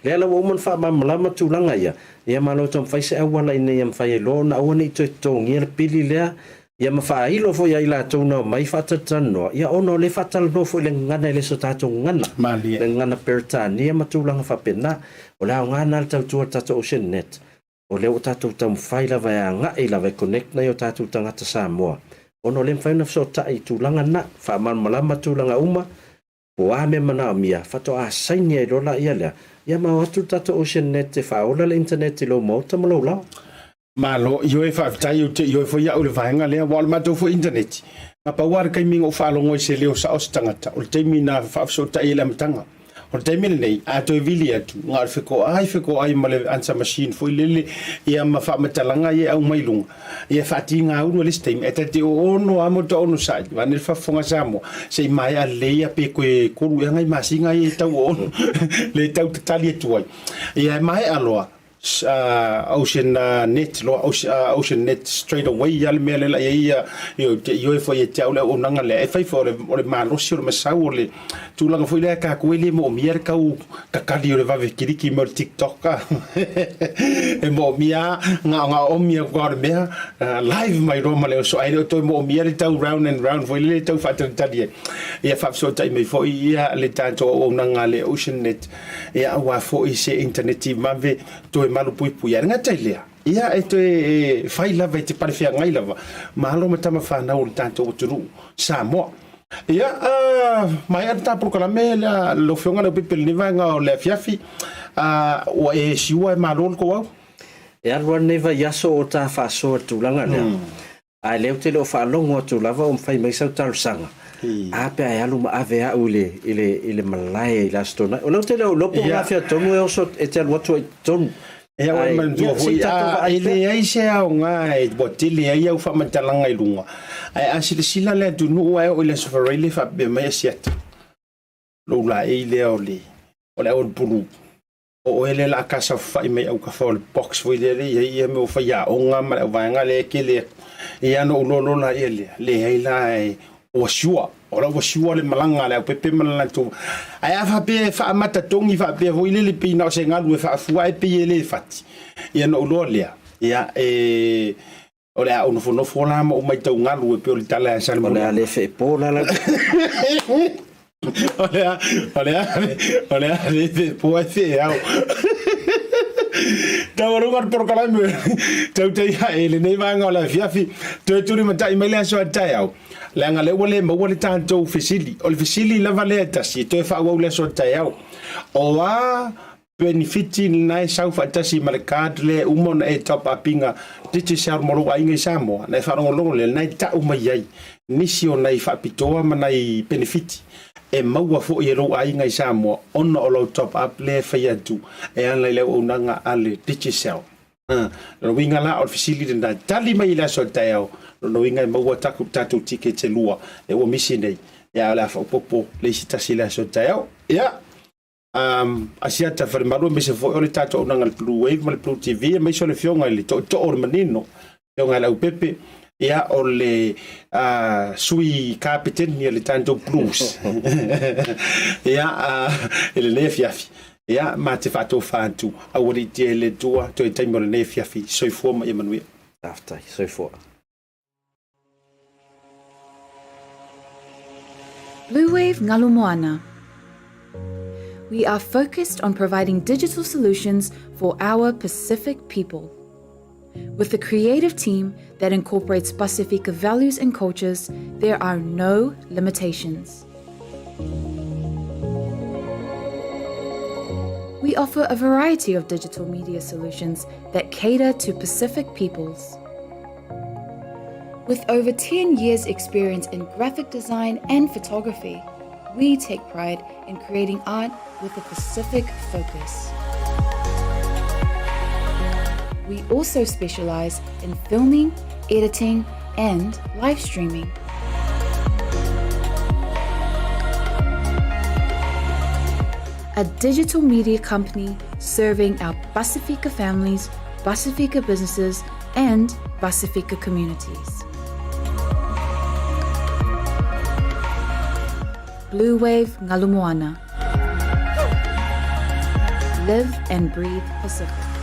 B: le la woman fa malama tulanga ia malo tom fa se wala ina ia fa lo na oni to tongi le pili le ia mafa ilo fo ia ila tona mai fa tatano ia ono le fatal no fo le ngana le so tato ngana le ngana pertani ia matulanga fa pena o la ngana le tatu tato ocean net o le tato tam faila va nga ila va connect na yo tato tanga ta Samoa ono le fa na so tai tulanga na fa malama tulanga uma o a me mana mia fa to a saini e rola ia le ia ma watu tato ocean net fa ola le internet lo Maota mo lo
A: malo yo e fa tai yo fo ya o le vaenga le wal ma to fo internet ma pa war kai mingo fa lo ngoi se leo sa ostangata o te mina fa so tai le mtanga o te mina nei a to vili atu ngal fe ko ai male ansa machine fo lele ia ma fa matalanga ia au mai lunga ia fa tinga u le stem eta te ono amo to ono sa va ne fa fonga samo se mai a leia pe ko lu ngai masinga ia tau ono le tau tali tu ai ia mai aloa ocean net lo ocean net straight away yal mele la ia yo foi e tau le onanga le fai for o le malo si o le masau le tu la foi le ka ko le mo mier ka u ka kali o le va kiriki mo TikTok ka e mo mia nga o mia ko le mea live mai ro male so ai to mo mier tau round and round foi le tau fa tadi ia fa so tai mai foi ia le tanto onanga le ocean net ia wa foi se internet mave to malu pui nga tailea ia e to e fai lava te pare fia ngai lava malo mata ma fa na o tanto o turu Samoa ia mai ata proclame la lo fionga le people ni vanga o le fiafi o e siua e malo ko wa
B: e alwa neva yaso o ta fa so tulanga le ai le te lo fa longo tu lava o fai mai sa tal sanga a pe ai alu ma ave a ule ile malai la stona o lo te lo po la fia tongo e so e te alwa tu ton
A: e o man do foi ele ai se a nga e botile ai au fa matalanga i lunga ai asile sila le du no ai o le sofarele fa be mai Asiata lo la ele o le bulu o ele la casa fa mai au ka fa le box foi le ia me o fa ya o nga ma va nga le ke le ia no lo la ele le ai la o shua ora o shua le malanga le pepe malanga tu ai fa pe fa mata tongi fa pe vo ile le pina o se ngalu fa fu ai pe ele fati ia no lo le ia ora o no fo la mo mai tau ngalu pe o tala sa mo
B: le le fe po la
A: olha le po fe au Tau rungar proclame Tautai ele nei vanga la fiafi tu mata i mele so tai au la ngale wole mo wole tanto fisili o fisili la valeta si to fa wole so tai au o wa benefiti nai sau fa Tasi Market le umon e top apinga titi sar mo ai ngai Samoa na fa ngolo le nai ta umai ai nisi o nai fa pitoa manai benefiti e maua fo i ro ai ngai Samoa ono o lo top up le fai tu e ana le o nanga ale digital lo winga la o fisili na tali mai la so tao lo winga maua taku tatu ticket e lua e o misi nei ya la fo popo le sitasi la so tao ya Asiata fa malu me se fo o le tatu o nanga Bluwave mal BluTV me so le fionga le to o manino fionga Leaupepe ia o le sui captain ni le tanto blues ia ele le fiafi ia ma te fato fantu a wori te le tua to te mo le fiafi soi fo ma Emmanuel
B: Tautai soi fo
H: Bluwave Ngalumoana. We are focused on providing digital solutions for our Pacific people. With a creative team that incorporates Pasifika values and cultures, there are no limitations. We offer a variety of digital media solutions that cater to Pacific peoples. With over 10 years' experience in graphic design and photography, we take pride in creating art with a Pacific focus. We also specialize in filming, editing, and live streaming. a digital media company serving our Pasifika families, Pasifika businesses, and Pasifika communities. Bluwave Ngalumoana. Live and breathe Pacific.